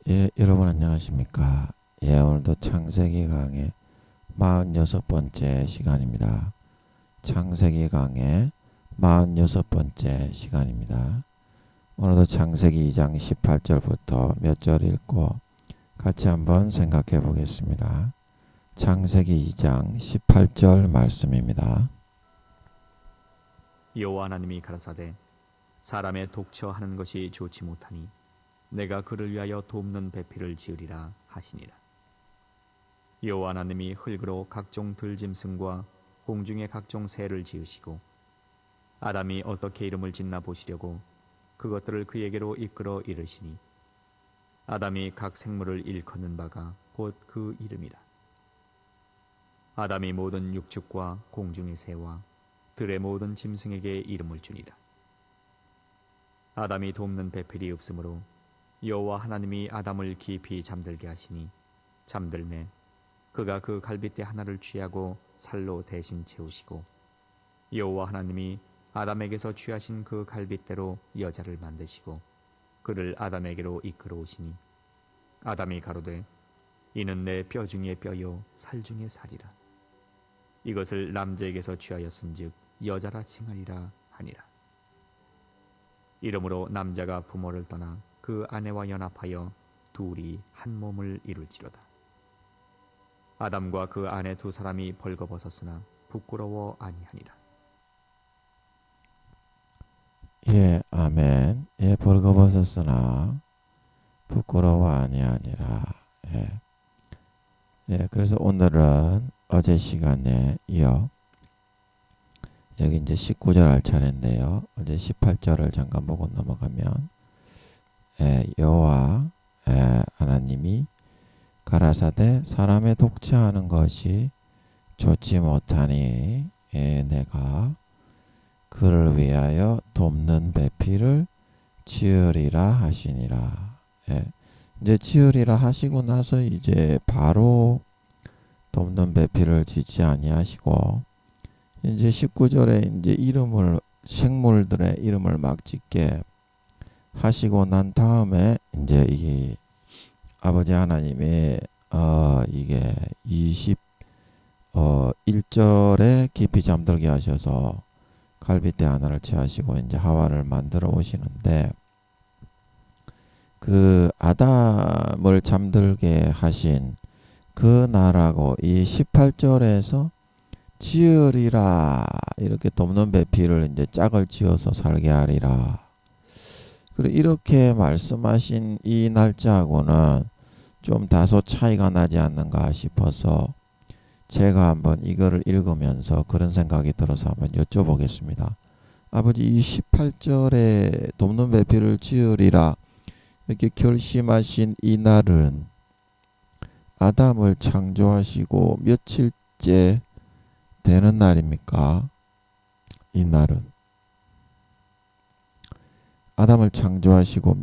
예, 여러분 안녕하십니까? 예, 오늘도 창세기 강의 46번째 시간입니다. 창세기 강의 46번째 시간입니다. 오늘도 창세기 2장 18절부터 몇 절 읽고 같이 한번 생각해 보겠습니다. 창세기 2장 18절 말씀입니다. 여호와 하나님이 가라사대 사람의 독처하는 것이 좋지 못하니 내가 그를 위하여 돕는 배필을 지으리라 하시니라. 여호와 하나님이 흙으로 각종 들짐승과 공중의 각종 새를 지으시고 아담이 어떻게 이름을 짓나 보시려고 그것들을 그에게로 이끌어 이르시니 아담이 각 생물을 일컫는 바가 곧 그 이름이라. 아담이 모든 육축과 공중의 새와 들의 모든 짐승에게 이름을 주니라. 아담이 돕는 배필이 없으므로 여호와 하나님이 아담을 깊이 잠들게 하시니 잠들매 그가 그 갈빗대 하나를 취하고 살로 대신 채우시고 여호와 하나님이 아담에게서 취하신 그 갈빗대로 여자를 만드시고 그를 아담에게로 이끌어 오시니 아담이 가로되 이는 내 뼈 중에 뼈요 살 중에 살이라. 이것을 남자에게서 취하였은즉 여자라 칭하리라 하니라. 이러므로 남자가 부모를 떠나 그 아내와 연합하여 둘이 한 몸을 이룰지로다. 아담과 그 아내 두 사람이 벌거벗었으나 부끄러워 아니하니라. 예, 아멘. 예, 벌거벗었으나 부끄러워 아니하니라. 예. 예, 그래서 오늘은 어제 시간에 이어 여기 이제 19절 할 차례인데요. 어제 18절을 잠깐 보고 넘어가면 여호와 하나님이 가라사대 사람의 독채하는 것이 좋지 못하니 내가 그를 위하여 돕는 배필을 지으리라 하시니라. 이제 지으리라 하시고 나서 이제 바로 돕는 배필을 짓지 아니하시고 이제 19절에 이제 이름을 생물들의 이름을 막 짓게 하시고 난 다음에 이제 이 아버지 하나님이 이게 21절에 깊이 잠들게 하셔서 갈빗대 하나를 취하시고 이제 하와를 만들어 오시는데 그 아담을 잠들게 하신 그 나라고 이 18절에서 지으리라 이렇게 돕는 배필을 이제 짝을 지어서 살게 하리라. 그리고 이렇게 말씀하신 이 날짜하고는 좀 다소 차이가 나지 않는가 싶어서 제가 한번 이거를 읽으면서 그런 생각이 들어서 한번 여쭤보겠습니다. 아버지 이 18절에 돕는 배필을 지으리라 이렇게 결심하신 이 날은 아담을 창조하시고 며칠째 되는 날입니까? 이 날은 아담을 창조하시고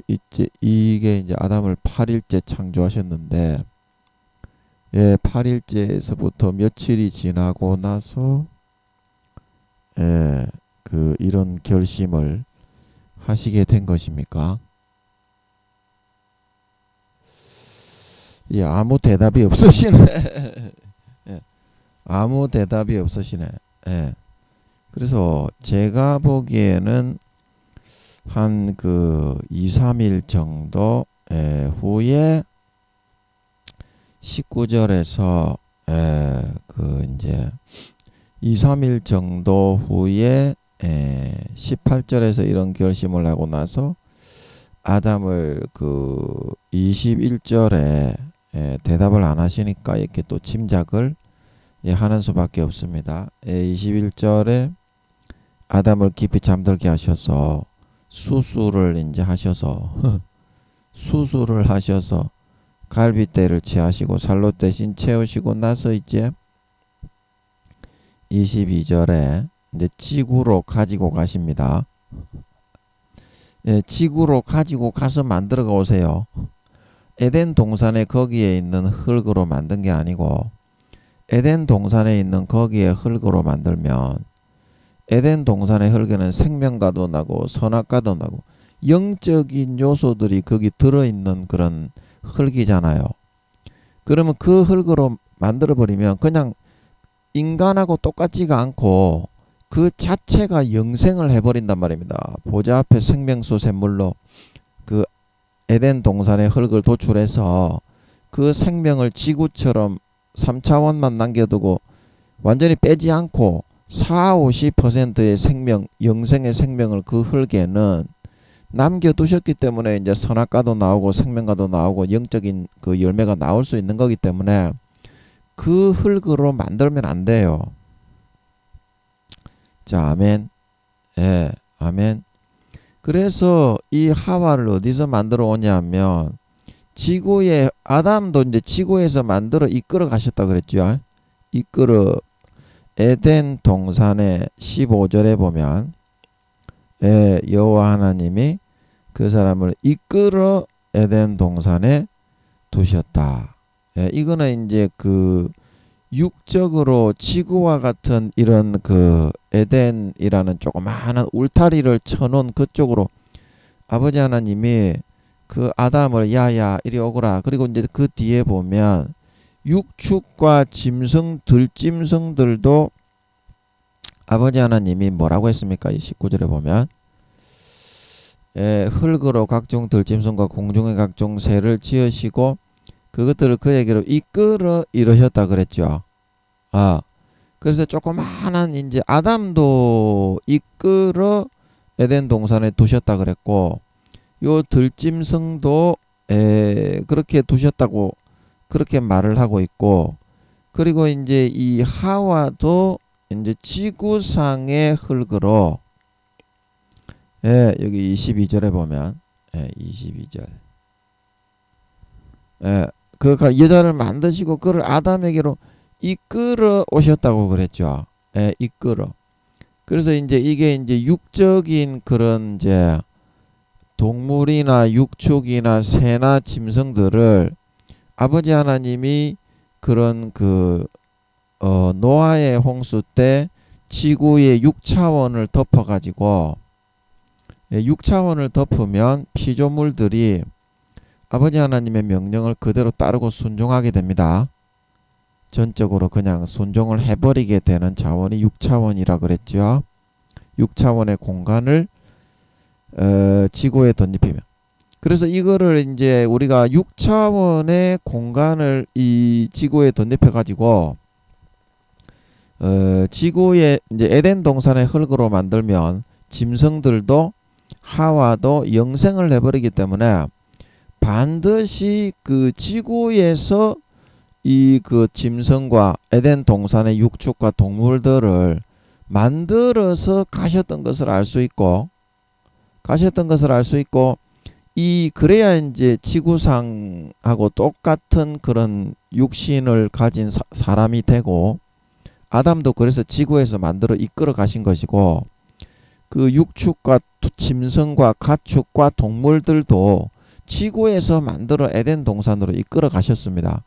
이게 이제 아담을 8일째 창조하셨는데 8일째에서부터 며칠이 지나고 나서 그 이런 결심을 하시게 된 것입니까? 아무 대답이 없으시네. 아무 대답이 없으시네. 그래서 제가 보기에는 한 그 2, 3일 정도 후에 19절에서 그 이제 2, 3일 정도 후에 18절에서 이런 결심을 하고 나서 아담을 그 21절에 대답을 안 하시니까 이렇게 또 짐작을 하는 수밖에 없습니다. 21절에 아담을 깊이 잠들게 하셔서 수술을 이제 하셔서 수술을 하셔서 갈빗대를 취하시고 살로 대신 채우시고 나서 이제 22절에 이제 지구로 가지고 가십니다. 지구로 가지고 가서 만들어 오세요. 에덴 동산에 거기에 있는 흙으로 만든 게 아니고 에덴 동산에 있는 거기에 흙으로 만들면 에덴 동산의 흙에는 생명과도 나고 선악과도 나고 영적인 요소들이 거기 들어있는 그런 흙이잖아요. 그러면 그 흙으로 만들어 버리면 그냥 인간하고 똑같지가 않고 그 자체가 영생을 해버린단 말입니다. 보좌 앞에 생명수 샘물로 그 에덴 동산의 흙을 도출해서 그 생명을 지구처럼 3차원만 남겨두고 완전히 빼지 않고 4, 50%의 생명, 영생의 생명을 그 흙에는 남겨두셨기 때문에 이제 선악과도 나오고 생명과도 나오고 영적인 그 열매가 나올 수 있는 거기 때문에 그 흙으로 만들면 안 돼요. 자, 아멘. 예, 아멘. 그래서 이 하와를 어디서 만들어 오냐면 지구에 아담도 이제 지구에서 만들어 이끌어 가셨다 그랬죠. 이끌어 에덴 동산의 15절에 보면 여호와 하나님이 그 사람을 이끌어 에덴 동산에 두셨다. 이거는 이제 그 육적으로 지구와 같은 이런 그 에덴이라는 조그마한 울타리를 쳐놓은 그쪽으로 아버지 하나님이 그 아담을 야야 이리 오거라. 그리고 이제 그 뒤에 보면 육축과 짐승 들짐승들도 아버지 하나님이 뭐라고 했습니까? 이 19절에 보면 흙으로 각종 들짐승과 공중의 각종 새를 지으시고 그것들을 그에게로 이끌어 이르셨다 그랬죠. 그래서 조그마한 이제 아담도 이끌어 에덴 동산에 두셨다 그랬고 요 들짐승도 그렇게 두셨다고 그렇게 말을 하고 있고 그리고 이제 이 하와도 이제 지구상의 흙으로 여기 22절에 보면 22절 그 여자를 만드시고 그를 아담에게로 이끌어 오셨다고 그랬죠. 이끌어. 그래서 이제 이게 이제 육적인 그런 이제 동물이나 육축이나 새나 짐승들을 아버지 하나님이 그런 그 노아의 홍수 때 지구의 6차원을 덮어가지고 6차원을 덮으면 피조물들이 아버지 하나님의 명령을 그대로 따르고 순종하게 됩니다. 전적으로 그냥 순종을 해버리게 되는 차원이 6차원이라 그랬죠. 6차원의 공간을 지구에 덧입히면. 그래서 이거를 이제 우리가 6차원의 공간을 이 지구에 덧입혀 가지고 지구에 이제 에덴 동산의 흙으로 만들면 짐승들도 하와도 영생을 해버리기 때문에 반드시 그 지구에서 이 그 짐승과 에덴 동산의 육축과 동물들을 만들어서 가셨던 것을 알 수 있고 이 그래야 이제 지구상하고 똑같은 그런 육신을 가진 사람이 되고 아담도 그래서 지구에서 만들어 이끌어 가신 것이고 그 육축과 짐승과 가축과 동물들도 지구에서 만들어 에덴 동산으로 이끌어 가셨습니다.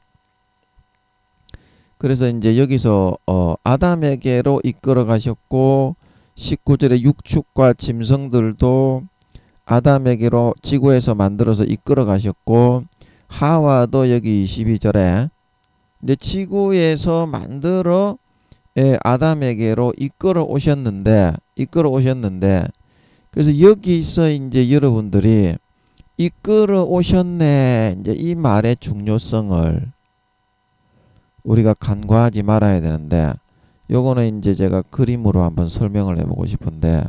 그래서 이제 여기서 아담에게로 이끌어 가셨고 19절에 육축과 짐승들도 아담에게로 지구에서 만들어서 이끌어 가셨고 하와도 여기 22절에 이제 지구에서 만들어 아담에게로 이끌어 오셨는데 그래서 여기서 이제 여러분들이 이끌어 오셨네 이제 이 말의 중요성을 우리가 간과하지 말아야 되는데 요거는 이제 제가 그림으로 한번 설명을 해보고 싶은데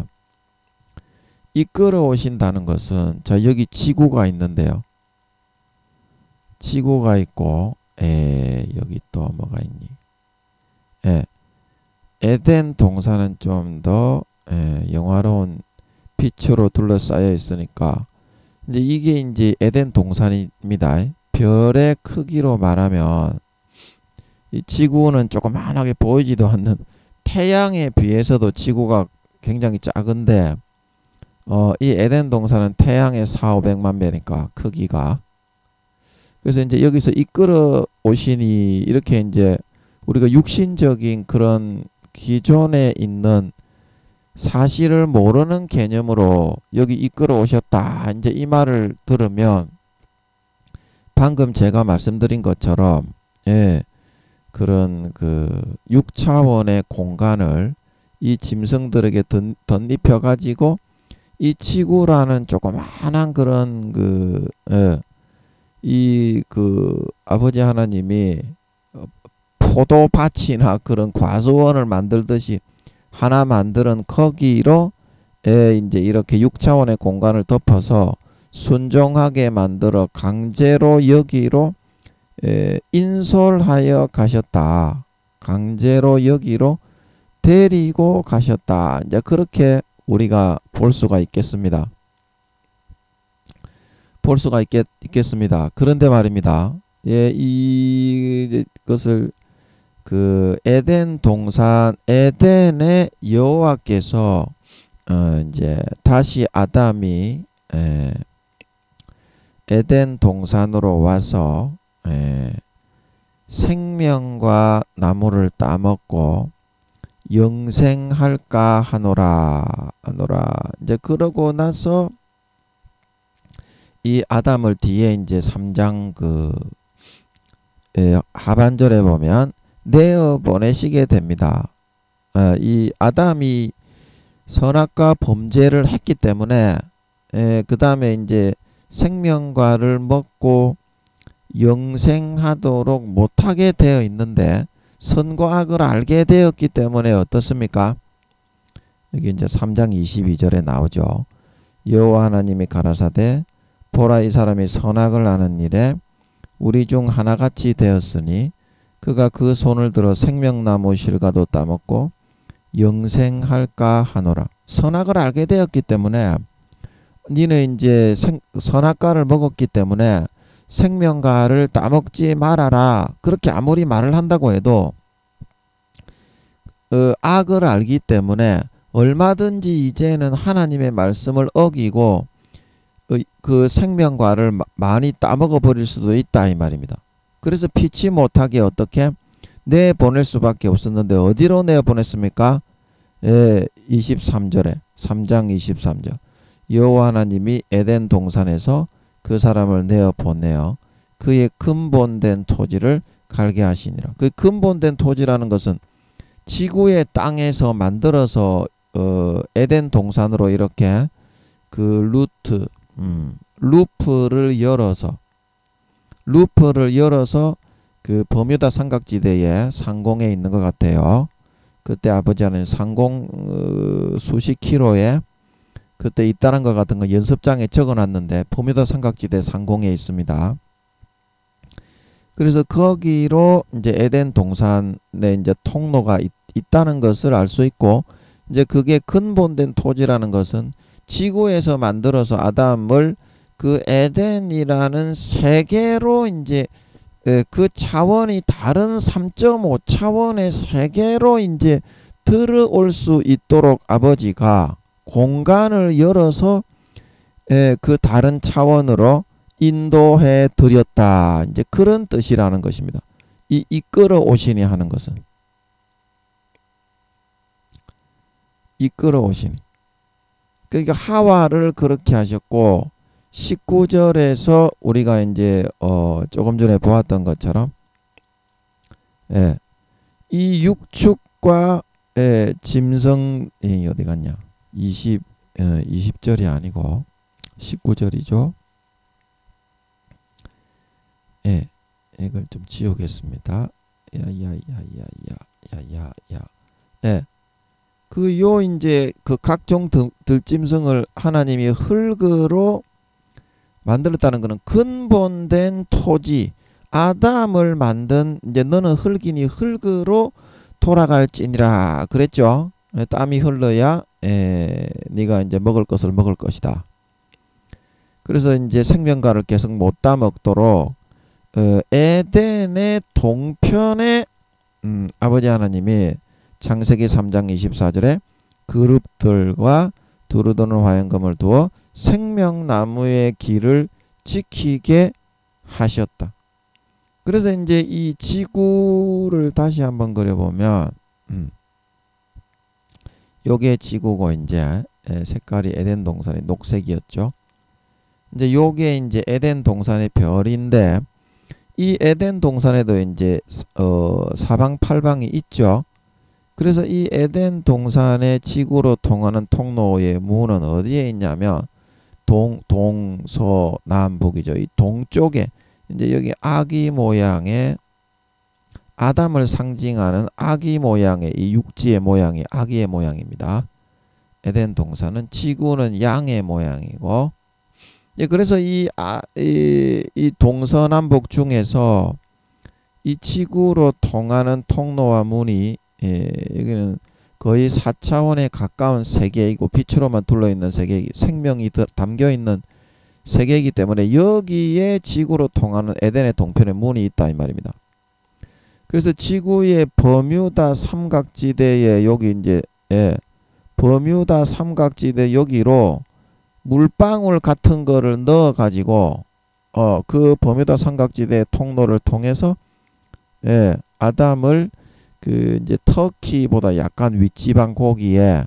이끌어 오신다는 것은 자 여기 지구가 있는데요. 지구가 있고 여기 또 뭐가 있니? 에덴 동산은 좀 더 영화로운 빛으로 둘러싸여 있으니까 이제 이게 이제 에덴 동산입니다. 별의 크기로 말하면 이 지구는 조그만하게 보이지도 않는 태양에 비해서도 지구가 굉장히 작은데 이 에덴 동산은 태양의 4,500만 배니까 크기가 그래서 이제 여기서 이끌어 오시니 이렇게 이제 우리가 육신적인 그런 기존에 있는 사실을 모르는 개념으로 여기 이끌어 오셨다 이제 이 말을 들으면 방금 제가 말씀드린 것처럼 예, 그런 그 6차원의 공간을 이 짐승들에게 덧입혀 가지고 이 지구라는 조그마한 그런 그 이 그 아버지 하나님이 포도밭이나 그런 과수원을 만들듯이 하나 만드는 거기로 이제 이렇게 6차원의 공간을 덮어서 순종하게 만들어 강제로 여기로 인솔하여 가셨다. 강제로 여기로 데리고 가셨다. 이제 그렇게 우리가 볼 수가 있겠습니다. 볼 수가 있겠습니다. 그런데 말입니다. 예, 이것을 그 에덴 동산 에덴의 여호와께서 이제 다시 아담이 에덴 동산으로 와서 생명과 나무를 따먹고 영생할까 하노라 이제 그러고 나서 이 아담을 뒤에 이제 3장 그 하반절에 보면 내어 보내시게 됩니다. 이 아담이 선악과 범죄를 했기 때문에 그 다음에 이제 생명과를 먹고 영생하도록 못하게 되어 있는데 선과 악을 알게 되었기 때문에 어떻습니까? 여기 이제 3장 22절에 나오죠. 여호와 하나님이 가라사대 보라 이 사람이 선악을 아는 일에 우리 중 하나같이 되었으니 그가 그 손을 들어 생명나무 실과도 따먹고 영생할까 하노라. 선악을 알게 되었기 때문에 니는 이제 선악과를 먹었기 때문에 생명과를 따먹지 말아라. 그렇게 아무리 말을 한다고 해도 악을 알기 때문에 얼마든지 이제는 하나님의 말씀을 어기고 그 생명과를 많이 따먹어 버릴 수도 있다 이 말입니다. 그래서 피치 못하게 어떻게 내보낼 수밖에 없었는데 어디로 내보냈습니까? 23절에 3장 23절 여호와 하나님이 에덴 동산에서 그 사람을 내어보내어 그의 근본된 토지를 갈게 하시니라. 그 근본된 토지라는 것은 지구의 땅에서 만들어서 에덴 동산으로 이렇게 그 루프를 열어서 그 버뮤다 삼각지대에 상공에 있는 것 같아요. 그때 아버지 하나님 상공 수십 킬로에 그때 있다는 것 같은 거 연습장에 적어놨는데 버뮤다 삼각지대 상공에 있습니다. 그래서 거기로 이제 에덴 동산에 이제 통로가 있다는 것을 알 수 있고 이제 그게 근본된 토지라는 것은 지구에서 만들어서 아담을 그 에덴이라는 세계로 이제 그 차원이 다른 3.5 차원의 세계로 이제 들어올 수 있도록 아버지가 공간을 열어서 그 다른 차원으로 인도해 드렸다. 이제 그런 뜻이라는 것입니다. 이 이끌어 오시니 하는 것은 이끌어 오시니. 그러니까 하와를 그렇게 하셨고 19절에서 우리가 이제 조금 전에 보았던 것처럼 이 육축과 짐승이 어디 갔냐? 20절이 아니고 19절이죠. 이걸 좀 지우겠습니다. 그 요 이제 그 각종 들짐승을 하나님이 흙으로 만들었다는 것은 근본된 토지 아담을 만든 이제 너는 흙이니 흙으로 돌아갈지니라 그랬죠. 땀이 흘러야 네가 이제 먹을 것을 먹을 것이다. 그래서 이제 생명과를 계속 못 따먹도록 에덴의 동편에 아버지 하나님이 창세기 3장 24절에 그룹들과 두루도는 화염검을 두어 생명나무의 길을 지키게 하셨다. 그래서 이제 이 지구를 다시 한번 그려보면 요게 지구고 이제 색깔이 에덴 동산의 녹색이었죠. 이제 요게 이제 에덴 동산의 별인데 이 에덴 동산에도 이제 사방팔방이 있죠. 그래서 이 에덴 동산의 지구로 통하는 통로의 문은 어디에 있냐면 동서남북이죠. 이 동쪽에 이제 여기 아기 모양의 아담을 상징하는 아기 모양의 이 육지의 모양이 아기의 모양입니다. 에덴 동산은 지구는 양의 모양이고, 예, 그래서 이 동서남북 중에서 이 지구로 통하는 통로와 문이, 예, 여기는 거의 4차원에 가까운 세계이고 빛으로만 둘러있는 세계, 생명이 담겨있는 세계이기 때문에 여기에 지구로 통하는 에덴의 동편에 문이 있다 이 말입니다. 그래서 지구의 버뮤다 삼각지대에 여기 이제, 예, 버뮤다 삼각지대 여기로 물방울 같은 거를 넣어 가지고 그 버뮤다 삼각지대 통로를 통해서, 예, 아담을 그 이제 터키보다 약간 윗지방 고기에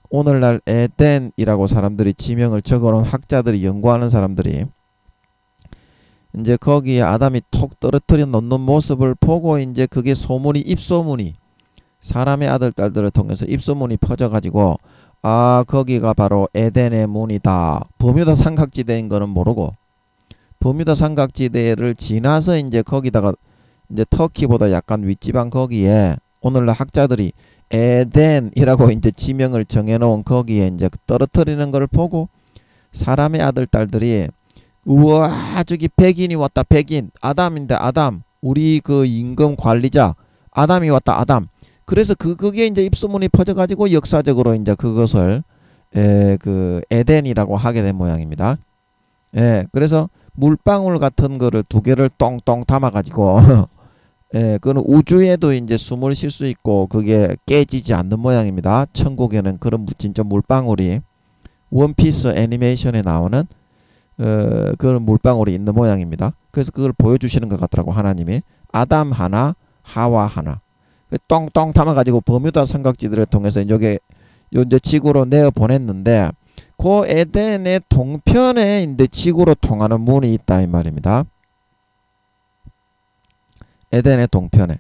오늘날 에덴이라고 사람들이 지명을 적어놓은 학자들이 연구하는 사람들이 이제 거기에 아담이 톡 떨어뜨려 놓는 모습을 보고 이제 그게 소문이 입소문이 사람의 아들 딸들을 통해서 입소문이 퍼져가지고 아 거기가 바로 에덴의 문이다. 버뮤다 삼각지대인 거는 모르고 버뮤다 삼각지대를 지나서 이제 거기다가 이제 터키보다 약간 윗지방 거기에 오늘날 학자들이 에덴이라고 이제 지명을 정해놓은 거기에 이제 떨어뜨리는 걸 보고 사람의 아들 딸들이 우와 저기 백인이 왔다 백인 아담인데 아담 우리 그 임금 관리자 아담이 왔다 아담. 그래서 그게 이제 입소문이 퍼져가지고 역사적으로 이제 그것을 그 에덴이라고 하게 된 모양입니다. 예, 그래서 물방울 같은 거를 두 개를 똥똥 담아가지고 예, 그는 우주에도 이제 숨을 쉴 수 있고 그게 깨지지 않는 모양입니다. 천국에는 그런 진짜 물방울이 원피스 애니메이션에 나오는 그런 물방울이 있는 모양입니다. 그래서 그걸 보여주시는 것 같더라고 하나님이. 아담 하나 하와 하나 똥똥 담아가지고 버뮤다 삼각지대를 통해서 이제 지구로 내어 보냈는데 그 에덴의 동편에 이제 지구로 통하는 문이 있다 이 말입니다. 에덴의 동편에.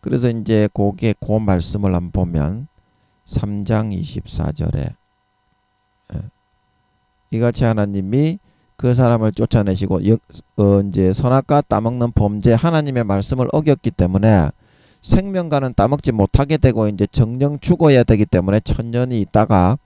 그래서 이제 거기에 그 말씀을 한번 보면 3장 24절에 이같이 하나님이 그 사람을 쫓아내시고 이제 선악과 따먹는 범죄 하나님의 말씀을 어겼기 때문에 생명과는 따먹지 못하게 되고 이제 정령 죽어야 되기 때문에 천년이 있다가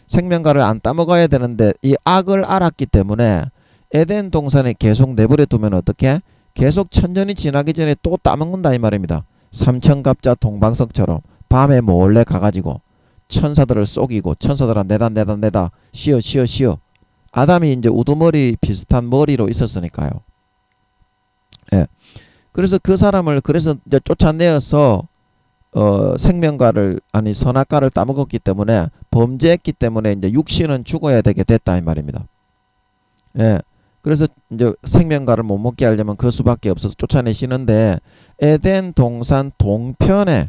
생명과를 안 따먹어야 되는데 이 악을 알았기 때문에 에덴 동산에 계속 내버려 두면 어떻게? 계속 천년이 지나기 전에 또 따먹는다 이 말입니다. 삼천갑자 동방석처럼 밤에 몰래 가가지고 천사들을 속이고 천사들아 내다 쉬어 아담이 이제 우두머리 비슷한 머리로 있었으니까요. 예. 그래서 그 사람을 그래서 이제 쫓아내어서 생명과를 아니 선악과를 따먹었기 때문에 범죄했기 때문에 이제 육신은 죽어야 되게 됐다 이 말입니다. 예. 그래서 이제 생명과를 못 먹게 하려면 그 수밖에 없어서 쫓아내시는데 에덴 동산 동편에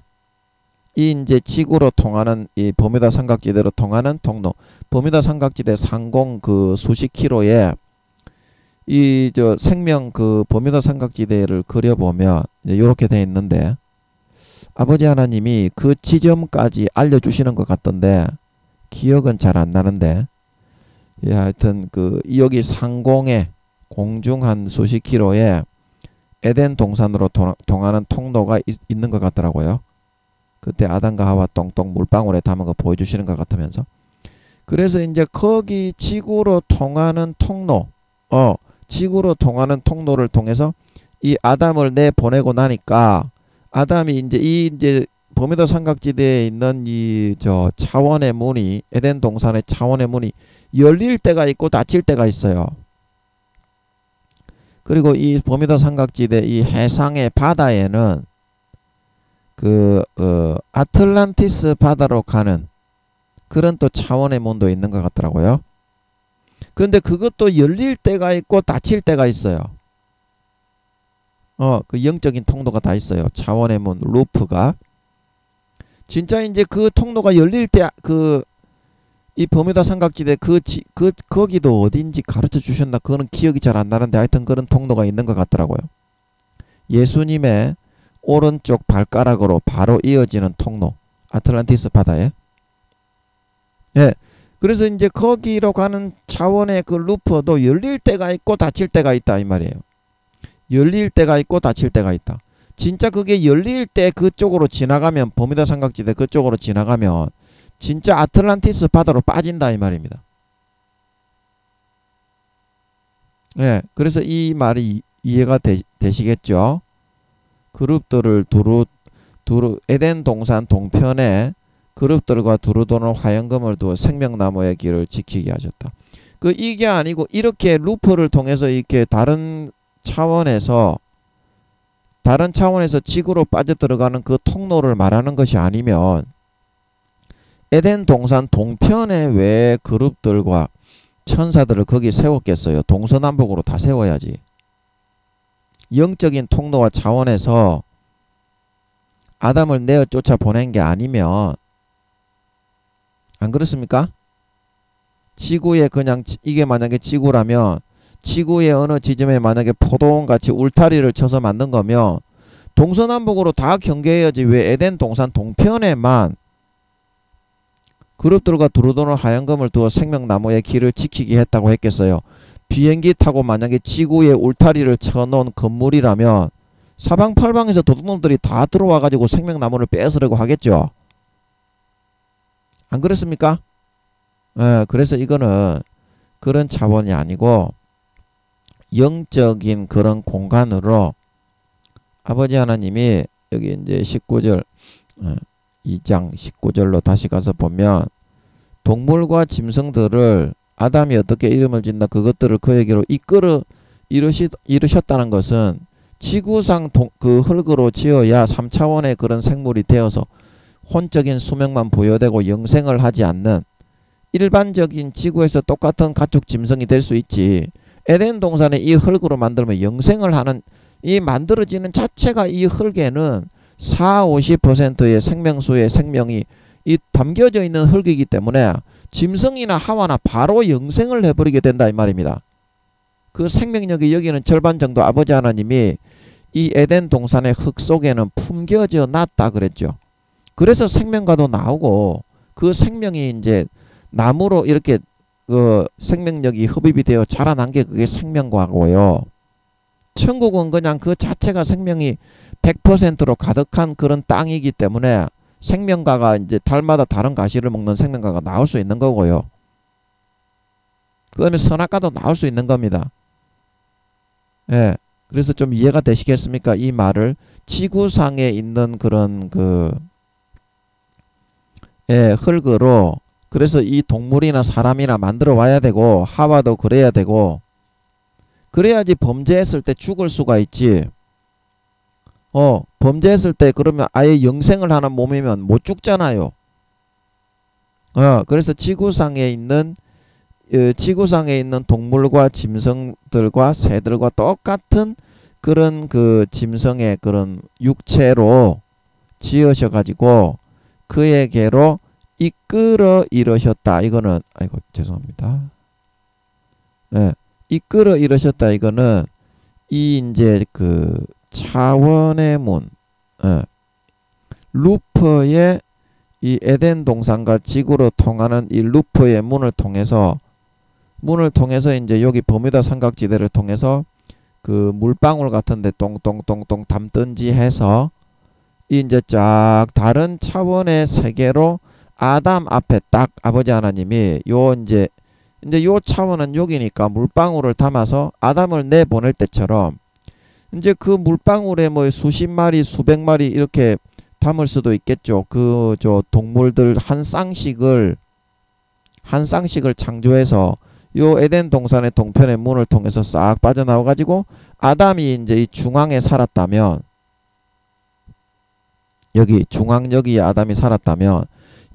이 이제 지구로 통하는 이 버뮤다 삼각지대로 통하는 통로 버뮤다 삼각지대 상공 그 수십 킬로에 이 저 생명 그 버뮤다 삼각지대를 그려보면 이렇게 돼 있는데 아버지 하나님이 그 지점까지 알려주시는 것 같던데 기억은 잘 안 나는데 예, 하여튼 그 여기 상공에 공중 한 수십 킬로에 에덴 동산으로 통하는 통로가 있는 것 같더라고요. 그때 아담과 하와 똥똥 물방울에 담은 거 보여주시는 것 같으면서 그래서 이제 거기 지구로 통하는 통로 지구로 통하는 통로를 통해서 이 아담을 내보내고 나니까 아담이 이제 버뮤다 삼각지대에 있는 이 저 차원의 문이 에덴 동산의 차원의 문이 열릴 때가 있고 닫힐 때가 있어요. 그리고 이 버뮤다 삼각지대 이 해상의 바다에는 그 아틀란티스 바다로 가는 그런 또 차원의 문도 있는 것 같더라고요. 그런데 그것도 열릴 때가 있고 닫힐 때가 있어요. 그 영적인 통로가 다 있어요. 차원의 문 루프가. 진짜 이제 그 통로가 열릴 때 이 버뮤다 삼각지대 거기도 어딘지 가르쳐 주셨나 그거는 기억이 잘 안 나는데 하여튼 그런 통로가 있는 것 같더라고요. 예수님의 오른쪽 발가락으로 바로 이어지는 통로, 아틀란티스 바다에. 예. 그래서 이제 거기로 가는 차원의 그 루프도 열릴 때가 있고 닫힐 때가 있다 이 말이에요. 열릴 때가 있고 닫힐 때가 있다. 진짜 그게 열릴 때 그쪽으로 지나가면, 버뮤다 삼각지대 그쪽으로 지나가면 진짜 아틀란티스 바다로 빠진다 이 말입니다. 예, 그래서 이 말이 이해가 되시겠죠? 그룹들을 두루 에덴 동산 동편에 그룹들과 두루 도는 화영금을 두어 생명나무의 길을 지키게 하셨다. 그 이게 아니고 이렇게 루프를 통해서 이렇게 다른 차원에서 지구로 빠져들어가는 그 통로를 말하는 것이 아니면 에덴 동산 동편에 왜 그룹들과 천사들을 거기 세웠겠어요? 동서남북으로 다 세워야지. 영적인 통로와 차원에서 아담을 내어 쫓아 보낸 게 아니면, 안 그렇습니까? 지구에 그냥, 이게 만약에 지구라면 지구의 어느 지점에 만약에 포도원같이 울타리를 쳐서 만든 거면 동서남북으로 다 경계해야지. 왜 에덴 동산 동편에만 그룹들과 두루 도는 화영금을 두어 생명나무의 길을 지키게 했다고 했겠어요? 비행기 타고 만약에 지구에 울타리를 쳐놓은 건물이라면 사방팔방에서 도둑놈들이 다 들어와 가지고 생명나무를 뺏으려고 하겠죠. 안 그렇습니까? 예, 그래서 이거는 그런 차원이 아니고 영적인 그런 공간으로 아버지 하나님이 여기 이제 19절 2장 19절로 다시 가서 보면 동물과 짐승들을 아담이 어떻게 이름을 짓나 그것들을 그에게로 이끌어 이르셨다는 것은 지구상 그 흙으로 지어야 3차원의 그런 생물이 되어서 혼적인 수명만 부여되고 영생을 하지 않는 일반적인 지구에서 똑같은 가축 짐승이 될 수 있지. 에덴 동산에 이 흙으로 만들면 영생을 하는, 이 만들어지는 자체가 이 흙에는 40~50%의 생명수의 생명이 이 담겨져 있는 흙이기 때문에 짐승이나 하와나 바로 영생을 해버리게 된다 이 말입니다. 그 생명력이 여기는 절반 정도 아버지 하나님이 이 에덴 동산의 흙 속에는 품겨져 놨다 그랬죠. 그래서 생명과도 나오고 그 생명이 이제 나무로 이렇게 그 생명력이 흡입이 되어 자라난 게 그게 생명과고요. 천국은 그냥 그 자체가 생명이 100%로 가득한 그런 땅이기 때문에 생명과가 이제 달마다 다른 가시를 먹는 생명과가 나올 수 있는 거고요. 그 다음에 선악과도 나올 수 있는 겁니다. 예. 그래서 좀 이해가 되시겠습니까? 이 말을 지구상에 있는 그런 흙으로, 그래서 이 동물이나 사람이나 만들어 와야 되고 하와도 그래야 되고 그래야지 범죄했을 때 죽을 수가 있지. 범죄했을 때 그러면 아예 영생을 하는 몸이면 못 죽잖아요. 그래서 지구상에 있는 동물과 짐승들과 새들과 똑같은 그런 그 짐승의 그런 육체로 지으셔 가지고 그에게로 이끌어 이르셨다. 이거는 아이고 죄송합니다. 이끌어 이르셨다. 이거는 이 이제 그 차원의 문, 루퍼의 이 에덴 동산과 지구로 통하는 이 루퍼의 문을 통해서 이제 여기 버뮤다 삼각지대를 통해서 그 물방울 같은데 똥똥똥똥 담든지 해서 이제 쫙 다른 차원의 세계로 아담 앞에 딱 아버지 하나님이 이제 요 차원은 여기니까 물방울을 담아서 아담을 내보낼 때처럼 이제 그 물방울에 뭐 수십 마리 수백 마리 이렇게 담을 수도 있겠죠. 그 동물들 한 쌍씩을 창조해서 요 에덴 동산의 동편의 문을 통해서 싹 빠져나와 가지고 아담이 이제 이 중앙에 살았다면, 여기 중앙여기에 아담이 살았다면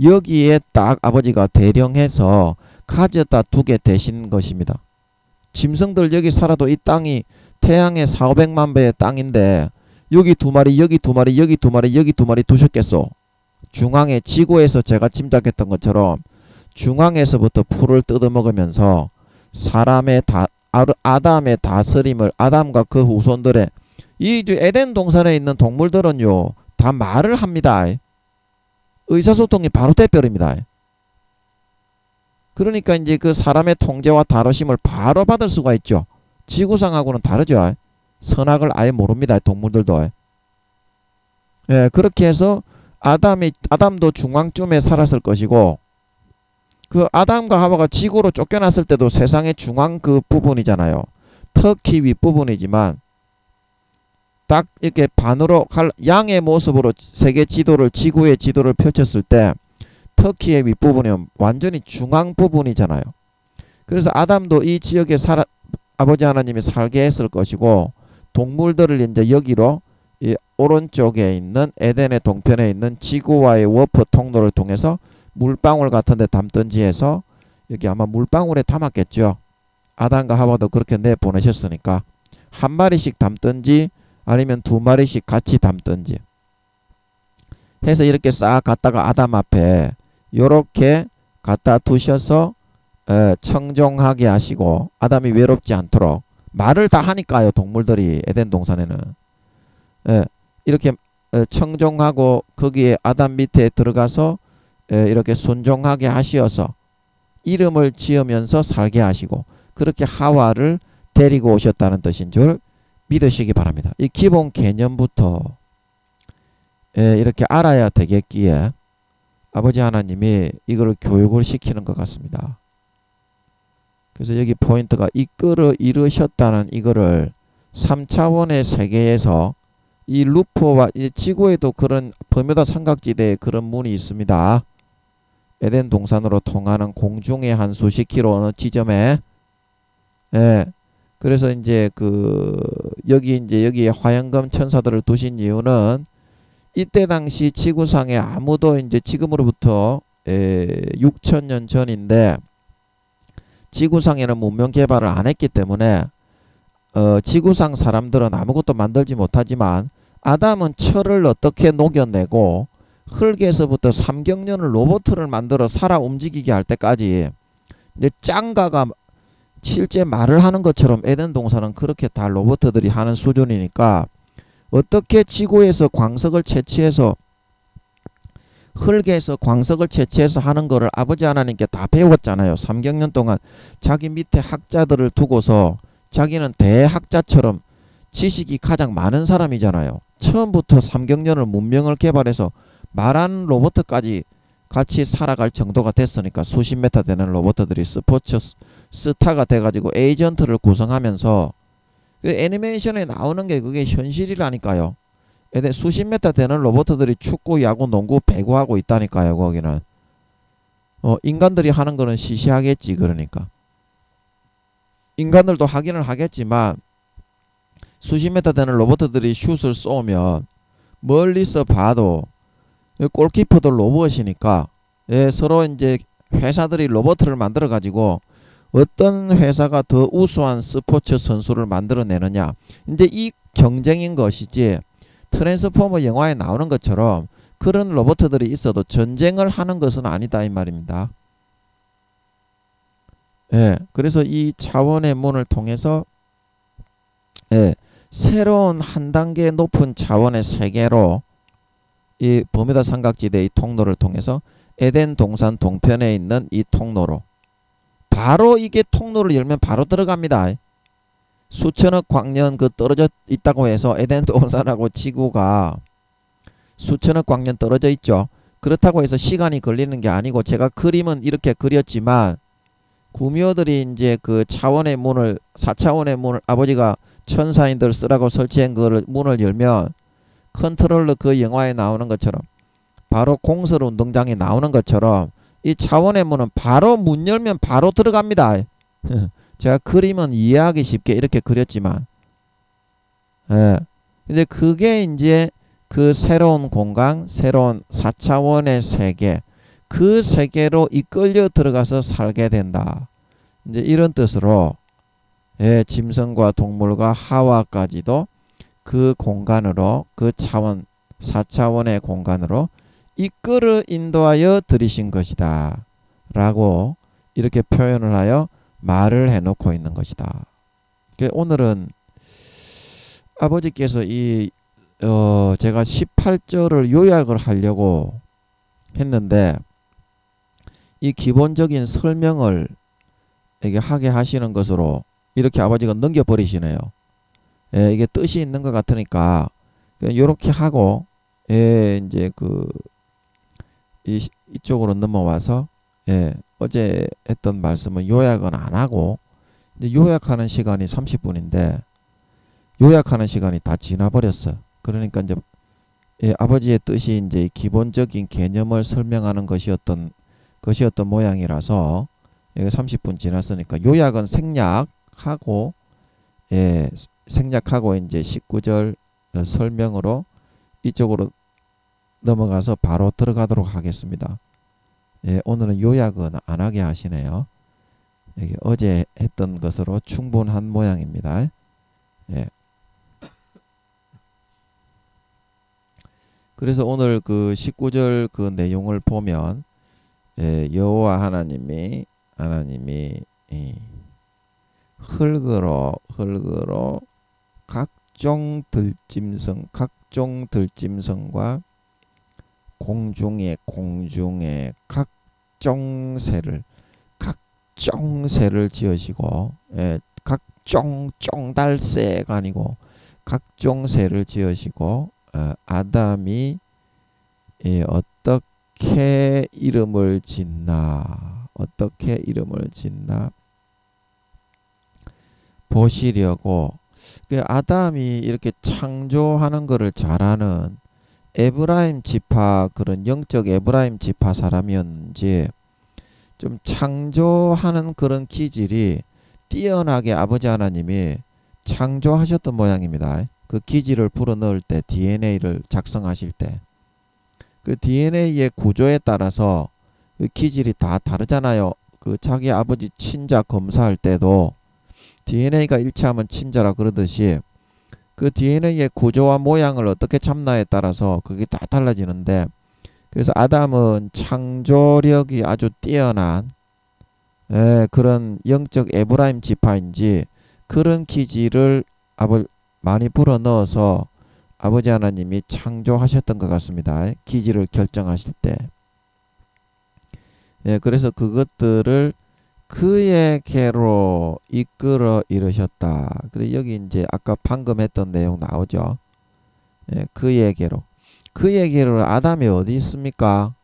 여기에 딱 아버지가 대령해서 가져다 두게 되신 것입니다. 짐승들 여기 살아도 이 땅이 태양의 4~500만 배의 땅인데 여기 2마리 여기 2마리 여기 2마리 여기 2마리 두셨겠소. 중앙에 지구에서 제가 짐작했던 것처럼 중앙에서부터 풀을 뜯어먹으면서 아담의 다스림을, 아담과 그 후손들의 이 에덴 동산에 있는 동물들은요 다 말을 합니다. 의사소통이 바로 돼버립니다. 그러니까 이제 그 사람의 통제와 다루심을 바로 받을 수가 있죠. 지구상하고는 다르죠. 선악을 아예 모릅니다. 동물들도. 예, 그렇게 해서 아담도 중앙쯤에 살았을 것이고, 그 아담과 하와가 지구로 쫓겨났을 때도 세상의 중앙 그 부분이잖아요. 터키 윗부분이지만 딱 이렇게 반으로 양의 모습으로 세계 지도를, 지구의 지도를 펼쳤을 때 터키의 윗부분이 완전히 중앙 부분이잖아요. 그래서 아담도 이 지역에 아버지 하나님이 살게 했을 것이고, 동물들을 이제 여기로 이 오른쪽에 있는 에덴의 동편에 있는 지구와의 워프 통로를 통해서 물방울 같은 데 담든지 해서, 여기 아마 물방울에 담았겠죠. 아담과 하와도 그렇게 내보내셨으니까 한 마리씩 담든지 아니면 두 마리씩 같이 담든지 해서 이렇게 싹 갖다가 아담 앞에 요렇게 갖다 두셔서 청종하게 하시고, 아담이 외롭지 않도록 말을 다 하니까요. 동물들이 에덴 동산에는 이렇게 청종하고 거기에 아담 밑에 들어가서 이렇게 순종하게 하시어서 이름을 지으면서 살게 하시고, 그렇게 하와를 데리고 오셨다는 뜻인 줄 믿으시기 바랍니다. 이 기본 개념부터 이렇게 알아야 되겠기에 아버지 하나님이 이거를 교육을 시키는 것 같습니다. 그래서 여기 포인트가 이끌어 이르셨다는 이거를 3차원의 세계에서 이 루프와 이 지구에도 그런 버뮤다 삼각지대에 그런 문이 있습니다. 에덴 동산으로 통하는 공중의 한 수십 킬로 어느 지점에. 그래서 이제 여기에 화염검 천사들을 두신 이유는 이때 당시 지구상에 아무도 이제 지금으로부터 6천년 전인데 지구상에는 문명 개발을 안 했기 때문에 지구상 사람들은 아무것도 만들지 못하지만 아담은 철을 어떻게 녹여내고 흙에서부터 삼경련을 로봇을 만들어 살아 움직이게 할 때까지 이제 짱가가 실제 말을 하는 것처럼 에덴 동산은 그렇게 다 로봇들이 하는 수준이니까 어떻게 지구에서 광석을 채취해서 흙에서 광석을 채취해서 하는 거를 아버지 하나님께 다 배웠잖아요. 3경년 동안 자기 밑에 학자들을 두고서 자기는 대학자처럼 지식이 가장 많은 사람이잖아요. 처음부터 3경년을 문명을 개발해서 말하는 로봇까지 같이 살아갈 정도가 됐으니까 수십 메타 되는 로봇들이 스포츠 스타가 돼가지고 에이전트를 구성하면서 그 애니메이션에 나오는 게 그게 현실이라니까요. 수십 메타 되는 로봇들이 축구, 야구, 농구, 배구하고 있다니까요. 거기는 인간들이 하는 거는 시시하겠지. 그러니까 인간들도 하기는 하겠지만 수십 메타 되는 로봇들이 슛을 쏘면 멀리서 봐도 골키퍼도 로봇이니까 서로 이제 회사들이 로봇을 만들어 가지고 어떤 회사가 더 우수한 스포츠 선수를 만들어내느냐, 이제 이 경쟁인 것이지 트랜스포머 영화에 나오는 것처럼 그런 로봇들이 있어도 전쟁을 하는 것은 아니다 이 말입니다. 그래서 이 차원의 문을 통해서 새로운 한 단계 높은 차원의 세계로 이 버뮤다 삼각지대의 통로를 통해서 에덴 동산 동편에 있는 이 통로로 바로 이게 통로를 열면 바로 들어갑니다. 수천억 광년 떨어져 있다고 해서 에덴 동산하고 지구가 수천억 광년 떨어져 있죠. 그렇다고 해서 시간이 걸리는 게 아니고, 제가 그림은 이렇게 그렸지만 구미호들이 이제 그 차원의 문을 4차원의 문을 아버지가 천사인들 쓰라고 설치한 그 문을 열면 컨트롤러 그 영화에 나오는 것처럼 바로 공설 운동장에 나오는 것처럼 이 차원의 문은 바로 문 열면 바로 들어갑니다. 제가 그림은 이해하기 쉽게 이렇게 그렸지만 근데 그게 이제 그 새로운 공간, 새로운 4차원의 세계, 그 세계로 이끌려 들어가서 살게 된다. 이제 이런 뜻으로 짐승과 동물과 하와까지도 그 공간으로, 그 차원 4차원의 공간으로 이끌어 인도하여 들이신 것이다 라고 이렇게 표현을 하여 말을 해놓고 있는 것이다. 오늘은 아버지께서 제가 18절을 요약을 하려고 했는데 이 기본적인 설명을 이게 하게 하시는 것으로 이렇게 아버지가 넘겨버리시네요. 예, 이게 뜻이 있는 것 같으니까 이렇게 하고 이제 이쪽으로 넘어와서 어제 했던 말씀은 요약은 안 하고 이제 요약하는 시간이 30분인데 요약하는 시간이 다 지나버렸어. 그러니까 이제 아버지의 뜻이 이제 기본적인 개념을 설명하는 것이었던 모양이라서 30분 지났으니까 요약은 생략하고 생략하고 이제 19절 설명으로 이쪽으로 넘어가서 바로 들어가도록 하겠습니다. 오늘은 요약은 안 하게 하시네요. 어제 했던 것으로 충분한 모양입니다. 그래서 오늘 그 19절 그 내용을 보면 여호와 하나님이 흙으로 각종 들짐승과 공중에 각종 새를 지으시고 각종 쫑달새가 아니고 각종 새를 지으시고 아담이 어떻게 이름을 짓나 보시려고 아담이 이렇게 창조하는 것을 잘하는 에브라임 지파 그런 영적 에브라임 지파 사람이었는지 좀 창조하는 그런 기질이 뛰어나게 아버지 하나님이 창조하셨던 모양입니다. 그 기질을 불어넣을 때 DNA를 작성하실 때 그 DNA의 구조에 따라서 그 기질이 다 다르잖아요. 그 자기 아버지 친자 검사할 때도 DNA가 일치하면 친자라 그러듯이 그 DNA의 구조와 모양을 어떻게 잡나에 따라서 그게 다 달라지는데 그래서 아담은 창조력이 아주 뛰어난 그런 영적 에브라임 지파인지 그런 기질을 많이 불어넣어서 아버지 하나님이 창조하셨던 것 같습니다. 기질을 결정하실 때. 그래서 그것들을 그에게로 이끌어 이르셨다. 그래 여기 이제 아까 방금 했던 내용 나오죠. 그에게로 아담이 어디 있습니까?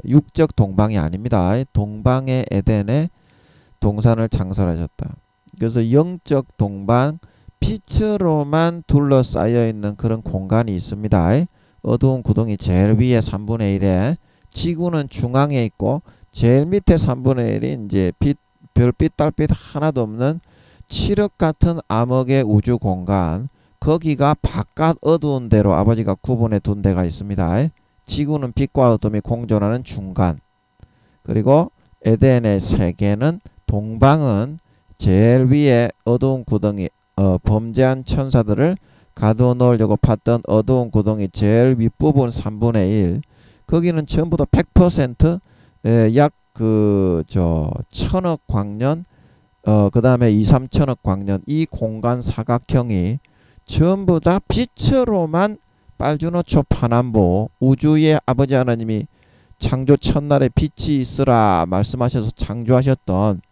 육적 동방이 아닙니다. 동방의 에덴에 동산을 창설하셨다. 그래서 영적 동방 빛으로만 둘러싸여 있는 그런 공간이 있습니다. 어두운 구덩이 제일 위에 3분의 1에 지구는 중앙에 있고 제일 밑에 3분의 1이 이제 별빛 달빛 하나도 없는 칠흑 같은 암흑의 우주 공간 거기가 바깥 어두운 데로 아버지가 구분해 둔 데가 있습니다. 지구는 빛과 어둠이 공존하는 중간 그리고 에덴의 세계는 동방은 제일 위에 어두운 구덩이 범죄한 천사들을 가둬놓으려고 팠던 어두운 구덩이 제일 윗부분 3분의 1 거기는 전부 다 100% 약 1000억 광년 그 다음에 2-3천억 광년 이 공간 사각형이 전부 다 빛으로만 빨주노초 파남보 우주의 아버지 하나님이 창조 첫날에 빛이 있으라 말씀하셔서 창조하셨던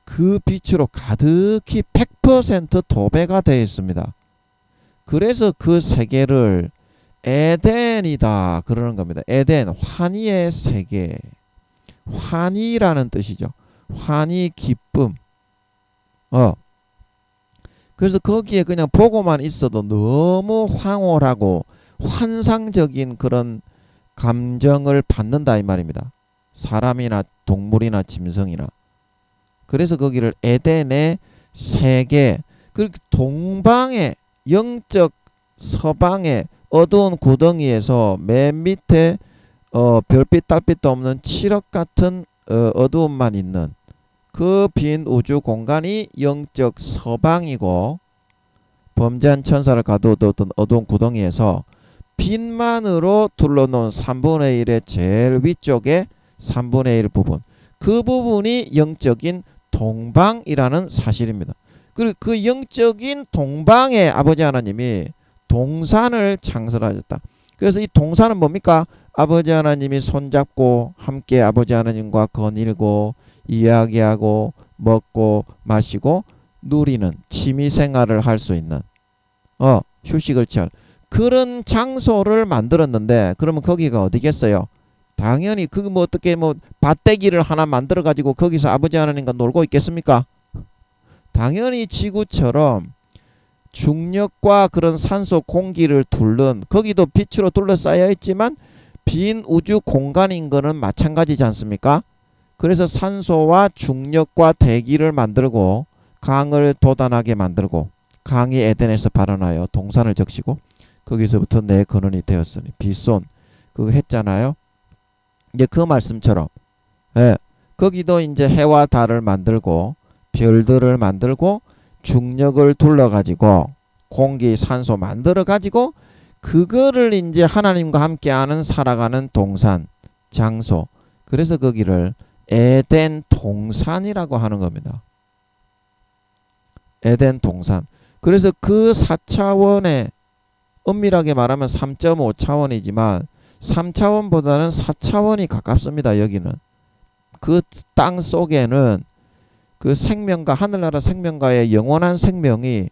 그 빛으로 가득히 100% 도배가 되어 있습니다. 그래서 그 세계를 에덴이다 그러는 겁니다. 에덴 환희의 세계 환희라는 뜻이죠. 환희 기쁨 그래서 거기에 그냥 보고만 있어도 너무 황홀하고 환상적인 그런 감정을 받는다 이 말입니다. 사람이나 동물이나 짐승이나 그래서 거기를 에덴의 세계 그리고 동방의 영적 서방의 어두운 구덩이에서 맨 밑에 별빛 달빛도 없는 칠흑 같은 어두움만 있는 그 빈 우주 공간이 영적 서방이고 범죄한 천사를 가둬뒀던 어두운 구덩이에서 빛만으로 둘러놓은 3분의 1의 제일 위쪽에 3분의 1 부분 그 부분이 영적인 동방이라는 사실입니다. 그리고 그 영적인 동방에 아버지 하나님이 동산을 창설하셨다. 그래서 이 동산은 뭡니까? 아버지 하나님이 손잡고 함께 아버지 하나님과 거닐고 이야기하고 먹고 마시고 누리는 취미 생활을 할 수 있는 휴식을 취하는 그런 장소를 만들었는데, 그러면 거기가 어디겠어요? 당연히 그 뭐 어떻게 뭐 밭대기를 하나 만들어 가지고 거기서 아버지 하나님과 놀고 있겠습니까? 당연히 지구처럼 중력과 그런 산소 공기를 둘른, 거기도 빛으로 둘러싸여 있지만 빈 우주 공간인 거는 마찬가지지 않습니까? 그래서 산소와 중력과 대기를 만들고 강을 도단하게 만들고 강이 에덴에서 발원하여 동산을 적시고 거기서부터 내 근원이 되었으니 빗손 그거 했잖아요. 이제 그 말씀처럼 거기도 이제 해와 달을 만들고 별들을 만들고 중력을 둘러가지고 공기 산소 만들어가지고 그거를 이제 하나님과 함께하는 살아가는 동산 장소, 그래서 거기를 에덴 동산이라고 하는 겁니다. 에덴 동산. 그래서 그 4차원의 엄밀하게 말하면 3.5차원이지만 3차원보다는 4차원이 가깝습니다. 여기는 그 땅 속에는 그 생명과 하늘나라 생명과의 영원한 생명이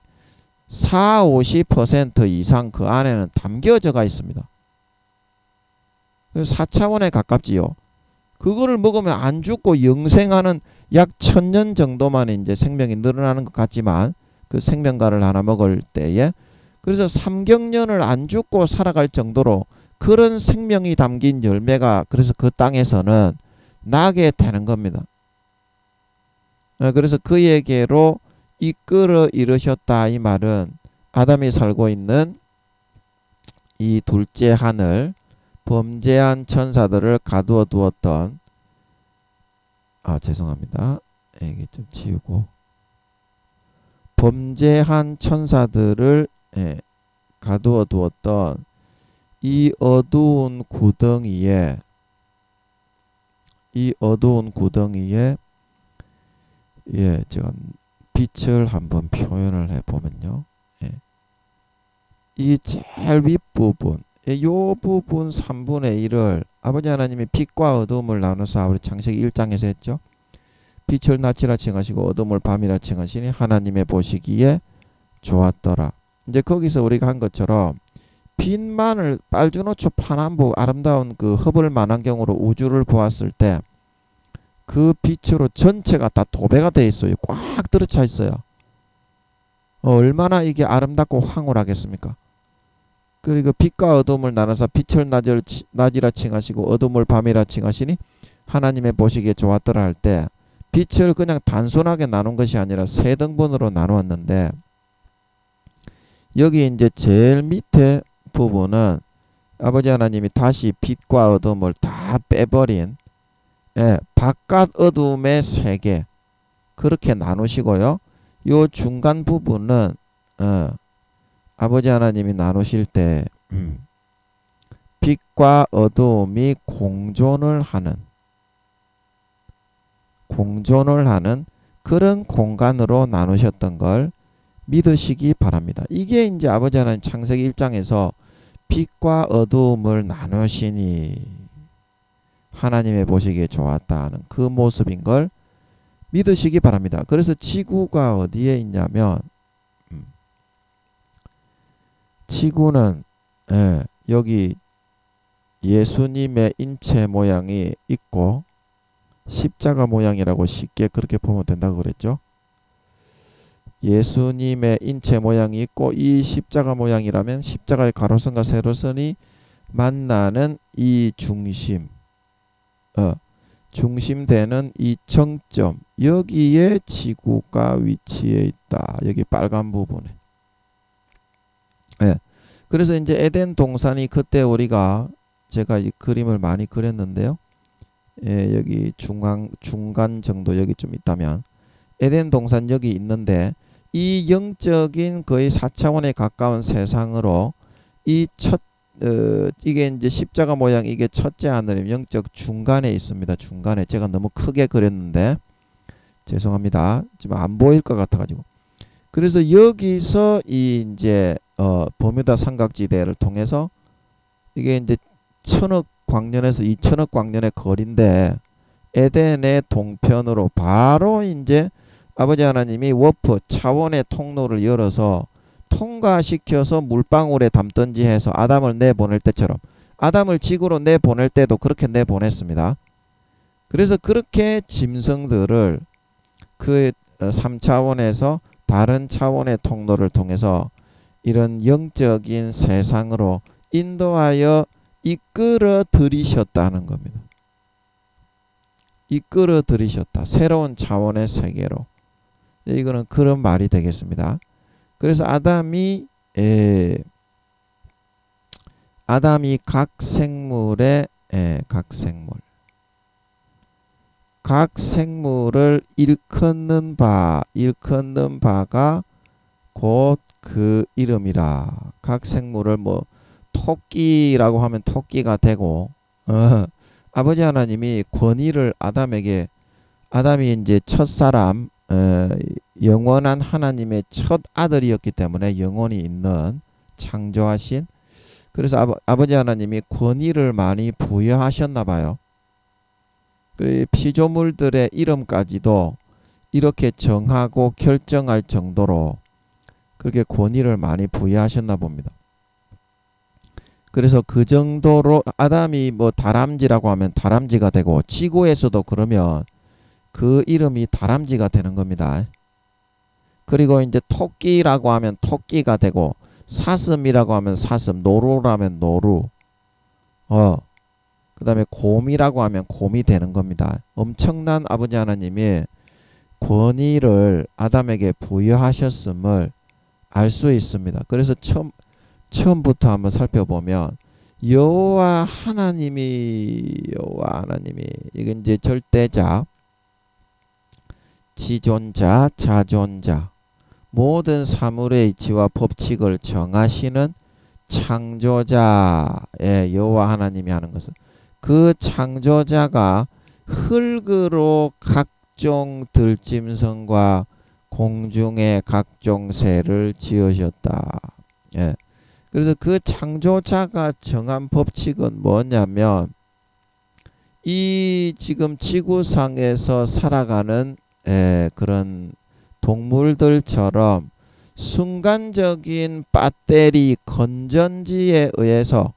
40~50% 이상 그 안에는 담겨져가 있습니다. 4차원에 가깝지요. 그거를 먹으면 안 죽고 영생하는 약 1000년 정도만 이제 생명이 늘어나는 것 같지만 그 생명과를 하나 먹을 때에 그래서 삼경년을 안 죽고 살아갈 정도로 그런 생명이 담긴 열매가 그래서 그 땅에서는 나게 되는 겁니다. 그래서 그에게로 이끌어 이르셨다. 이 말은 아담이 살고 있는 이 둘째 하늘 범죄한 천사들을 가두어 두었던 죄송합니다. 이게 좀 지우고 범죄한 천사들을 가두어 두었던 이 어두운 구덩이에 제가 빛을 한번 표현을 해보면요. 이 제일 윗부분, 요 부분 3분의 1을 아버지 하나님이 빛과 어둠을 나눠서 우리 창세기 1장에서 했죠. 빛을 낮이라 칭하시고 어둠을 밤이라 칭하시니 하나님의 보시기에 좋았더라. 이제 거기서 우리가 한 것처럼 빛만을 빨주노초 파남보 아름다운 그 허블 만환경으로 우주를 보았을 때 그 빛으로 전체가 다 도배가 되어 있어요. 꽉 들어차 있어요. 얼마나 이게 아름답고 황홀하겠습니까? 그리고 빛과 어둠을 나눠서 빛을 낮이라 칭하시고 어둠을 밤이라 칭하시니 하나님의 보시기에 좋았더라 할 때 빛을 그냥 단순하게 나눈 것이 아니라 세 등분으로 나누었는데, 여기 이제 제일 밑에 부분은 아버지 하나님이 다시 빛과 어둠을 다 빼버린 바깥 어둠의 세계 그렇게 나누시고요. 요 중간 부분은 아버지 하나님이 나누실 때 빛과 어둠이 공존을 하는 그런 공간으로 나누셨던 걸 믿으시기 바랍니다. 이게 이제 아버지 하나님 창세기 1장에서 빛과 어둠을 나누시니 하나님의 보시기에 좋았다는 그 모습인 걸 믿으시기 바랍니다. 그래서 지구가 어디에 있냐면 지구는 여기 예수님의 인체 모양이 있고 십자가 모양이라고 쉽게 그렇게 보면 된다고 그랬죠. 예수님의 인체 모양이 있고 이 십자가 모양이라면 십자가의 가로선과 세로선이 만나는 이 중심되는 이 정점, 여기에 지구가 위치해 있다. 여기 빨간 부분에. 그래서 이제 에덴 동산이 그때 제가 이 그림을 많이 그렸는데요. 여기 중간 정도 여기 좀 있다면 에덴 동산 여기 있는데, 이 영적인 거의 4차원에 가까운 세상으로 이게 이제 십자가 모양, 이게 첫째 하늘이 영적 중간에 있습니다. 중간에 제가 너무 크게 그렸는데 죄송합니다. 지금 안 보일 것 같아가지고 그래서 여기서 이 이제 버뮤다 삼각지대를 통해서 이게 이제 1000억 광년에서 2000억 광년의 거리인데 에덴의 동편으로 바로 이제 아버지 하나님이 워프 차원의 통로를 열어서 통과시켜서 물방울에 담든지 해서 아담을 내보낼 때처럼 아담을 지구로 내보낼 때도 그렇게 내보냈습니다. 그래서 그렇게 짐승들을 그 3차원에서 다른 차원의 통로를 통해서 이런 영적인 세상으로 인도하여 이끌어 들이셨다는 겁니다. 이끌어 들이셨다. 새로운 차원의 세계로. 이거는 그런 말이 되겠습니다. 그래서 아담이 각 생물의 각 생물을 일컫는 바가 곧 그 이름이라. 각 생물을 뭐 토끼라고 하면 토끼가 되고 아버지 하나님이 권위를 아담이 이제 첫사람 영원한 하나님의 첫 아들이었기 때문에 영혼이 있는 창조하신 그래서 아버지 하나님이 권위를 많이 부여하셨나 봐요. 피조물들의 이름까지도 이렇게 정하고 결정할 정도로 그렇게 권위를 많이 부여하셨나 봅니다. 그래서 그 정도로 아담이 뭐 다람쥐라고 하면 다람쥐가 되고 지구에서도 그러면 그 이름이 다람쥐가 되는 겁니다. 그리고 이제 토끼라고 하면 토끼가 되고 사슴이라고 하면 사슴, 노루라면 노루, 그 다음에 곰이라고 하면 곰이 되는 겁니다. 엄청난 아버지 하나님이 권위를 아담에게 부여하셨음을 알 수 있습니다. 그래서 처음부터 한번 살펴보면 여호와 하나님이 이건 이제 절대자, 지존자, 자존자 모든 사물의 이치와 법칙을 정하시는 창조자의 여호와 하나님이 하는 것은 그 창조자가 흙으로 각종 들짐승과 공중의 각종 새를 지으셨다. 그래서 그 창조자가 정한 법칙은 뭐냐면 이 지금 지구상에서 살아가는 그런 동물들처럼 순간적인 배터리 건전지에 의해서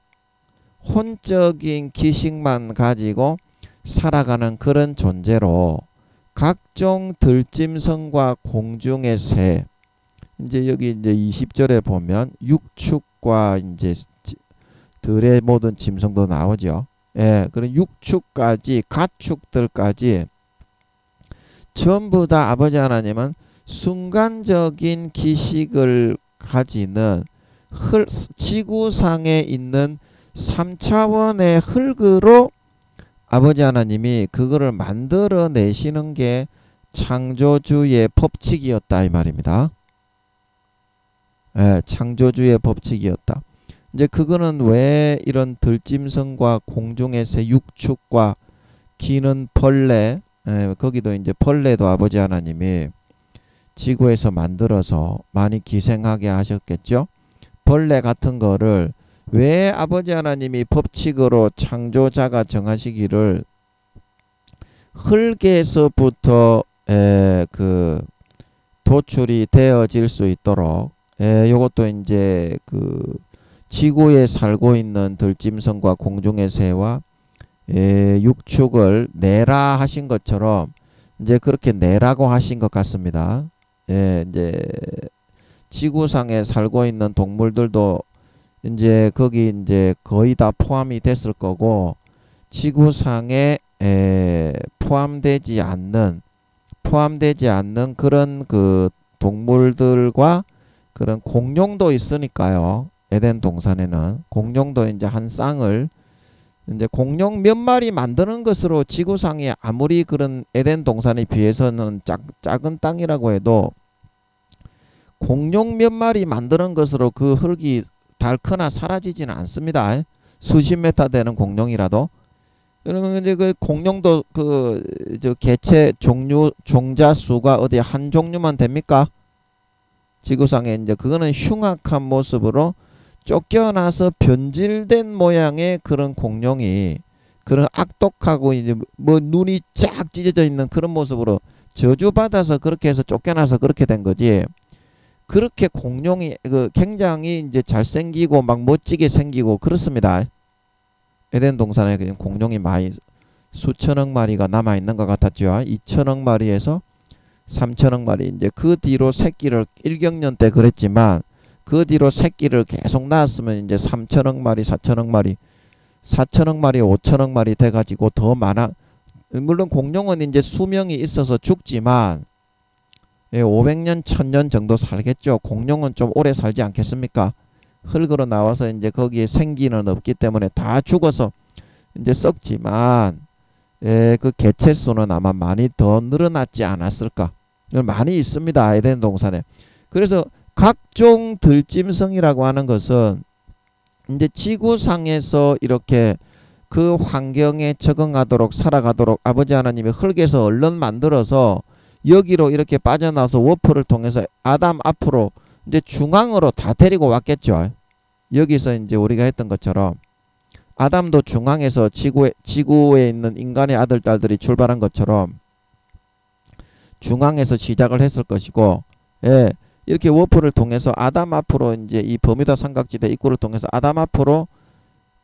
혼적인 기식만 가지고 살아가는 그런 존재로 각종 들짐승과 공중의 새 이제 여기 이제 20절에 보면 육축과 이제 들의 모든 짐승도 나오죠. 그런 육축까지 가축들까지 전부 다 아버지 하나님은 순간적인 기식을 가지는 지구상에 있는 3차원의 흙으로 아버지 하나님이 그거를 만들어내시는 게 창조주의 법칙이었다 이 말입니다. 창조주의 법칙이었다. 이제 그거는 왜 이런 들짐승과 공중의 새 육축과 기는 벌레 거기도 이제 벌레도 아버지 하나님이 지구에서 만들어서 많이 기생하게 하셨겠죠. 벌레 같은 거를 왜 아버지 하나님이 법칙으로 창조자가 정하시기를 흙에서부터 그 도출이 되어질 수 있도록 요것도 이제 그 지구에 살고 있는 들짐승과 공중의 새와 육축을 내라 하신 것처럼 이제 그렇게 내라고 하신 것 같습니다. 이제 지구상에 살고 있는 동물들도 이제 거기 이제 거의 다 포함이 됐을 거고 지구상에 포함되지 않는 그런 그 동물들과 그런 공룡도 있으니까요. 에덴 동산에는 공룡도 이제 한 쌍을 이제 공룡 몇 마리 만드는 것으로 지구상에 아무리 그런 에덴 동산에 비해서는 작은 땅이라고 해도 공룡 몇 마리 만드는 것으로 그 흙이 닳거나 사라지지는 않습니다. 수십 메타 되는 공룡이라도. 그러면 이제 그 공룡도 그 저 개체 종자 수가 어디 한 종류만 됩니까? 지구상에 이제 그거는 흉악한 모습으로 쫓겨나서 변질된 모양의 그런 공룡이 그런 악독하고 이제 뭐 눈이 쫙 찢어져 있는 그런 모습으로 저주받아서 그렇게 해서 쫓겨나서 그렇게 된 거지. 그렇게 공룡이 그 굉장히 이제 잘생기고 막 멋지게 생기고 그렇습니다. 에덴 동산에 그냥 공룡이 많이 수천억 마리가 남아 있는 것 같았죠. 2천억 마리에서 3천억 마리. 이제 그 뒤로 새끼를 1경년 때 그랬지만 그 뒤로 새끼를 계속 낳았으면 이제 3천억 마리, 4천억 마리, 4천억 마리, 5천억 마리 돼가지고 더 많아. 물론 공룡은 이제 수명이 있어서 죽지만 500년, 1000년 정도 살겠죠. 공룡은 좀 오래 살지 않겠습니까? 흙으로 나와서 이제 거기에 생기는 없기 때문에 다 죽어서 이제 썩지만 그 개체 수는 아마 많이 더 늘어났지 않았을까. 많이 있습니다. 에덴 동산에. 그래서 각종 들짐승이라고 하는 것은 이제 지구상에서 이렇게 그 환경에 적응하도록 살아가도록 아버지 하나님이 흙에서 얼른 만들어서 여기로 이렇게 빠져나와서 워프를 통해서 아담 앞으로 이제 중앙으로 다 데리고 왔겠죠. 여기서 이제 우리가 했던 것처럼 아담도 중앙에서 지구에 있는 인간의 아들 딸들이 출발한 것처럼 중앙에서 시작을 했을 것이고, 예, 이렇게 워프를 통해서 아담 앞으로 이제 이 버뮤다 삼각지대 입구를 통해서 아담 앞으로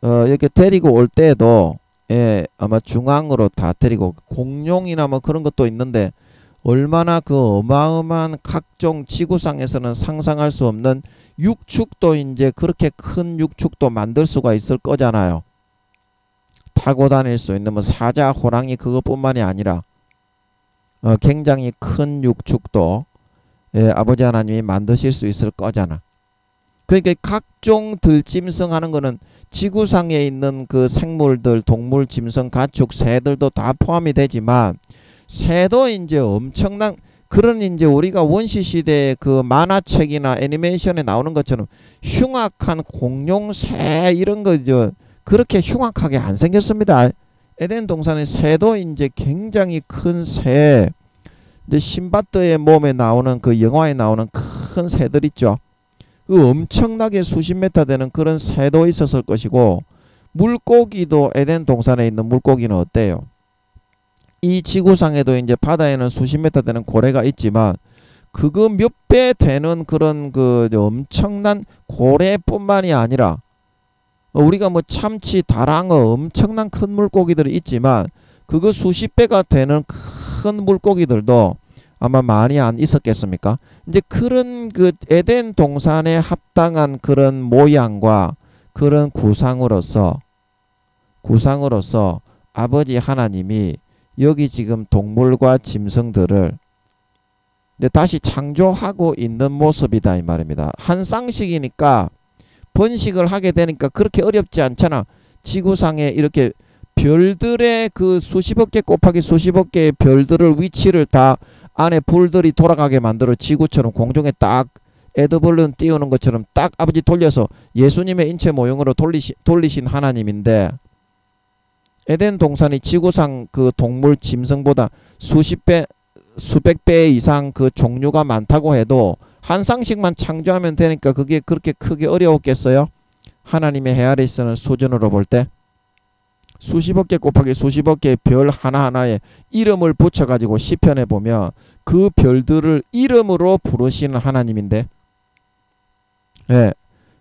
이렇게 데리고 올 때에도 예, 아마 중앙으로 다 데리고 공룡이나 뭐 그런 것도 있는데 얼마나 그 어마어마한 각종 지구상에서는 상상할 수 없는 육축도 이제 그렇게 큰 육축도 만들 수가 있을 거잖아요. 타고 다닐 수 있는 뭐 사자, 호랑이 그것뿐만이 아니라 굉장히 큰 육축도 예, 아버지 하나님이 만드실 수 있을 거잖아. 그러니까 각종 들짐승 하는 거는 지구상에 있는 그 생물들, 동물, 짐승, 가축, 새들도 다 포함이 되지만 새도 이제 엄청난 그런 이제 우리가 원시 시대의 그 만화책이나 애니메이션에 나오는 것처럼 흉악한 공룡, 새 이런 거죠. 그렇게 흉악하게 안 생겼습니다. 에덴 동산의 새도 이제 굉장히 큰 새, 이제 신바트의 몸에 나오는 그 영화에 나오는 큰 새들 있죠. 그 엄청나게 수십 메타 되는 그런 새도 있었을 것이고 물고기도 에덴 동산에 있는 물고기는 어때요? 이 지구상에도 이제 바다에는 수십 메타 되는 고래가 있지만 그거 몇 배 되는 그런 그 엄청난 고래뿐만이 아니라 우리가 뭐 참치, 다랑어 엄청난 큰 물고기들이 있지만 그거 수십 배가 되는 큰 물고기들도 아마 많이 안 있었겠습니까? 이제 그런 그 에덴 동산에 합당한 그런 모양과 그런 구상으로서 아버지 하나님이 여기 지금 동물과 짐승들을 이제 다시 창조하고 있는 모습이다 이 말입니다. 한 쌍씩이니까 번식을 하게 되니까 그렇게 어렵지 않잖아. 지구상에 이렇게 별들의 그 수십억 개 곱하기 수십억 개의 별들을 위치를 다 안에 불들이 돌아가게 만들어 지구처럼 공중에 딱 에드벌룬 띄우는 것처럼 딱 아버지 돌려서 예수님의 인체 모형으로 돌리신 하나님인데 에덴 동산이 지구상 그 동물 짐승보다 수십 배 수백 배 이상 그 종류가 많다고 해도 한 쌍씩만 창조하면 되니까 그게 그렇게 크게 어려웠겠어요? 하나님의 헤아리 쓰는 수준으로 볼 때 수십억 개 곱하기 수십억 개의 별 하나하나에 이름을 붙여가지고 시편에 보면 그 별들을 이름으로 부르시는 하나님인데 예,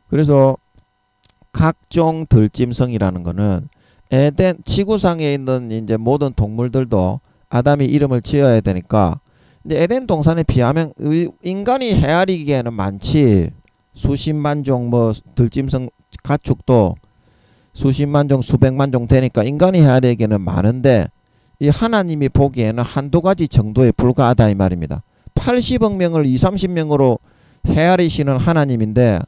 그래서 각종 들짐승이라는 거는 에덴 지구상에 있는 이제 모든 동물들도 아담이 이름을 지어야 되니까 이제 에덴 동산에 비하면 인간이 헤아리기에는 많지. 수십만 종 뭐 들짐승 가축도 수십만 종 수백만 종 되니까 인간이 헤아리기에는 많은데 이 하나님이 보기에는 한두 가지 정도에 불과하다 이 말입니다. 80억 명을 20, 30명으로 헤아리시는 하나님인데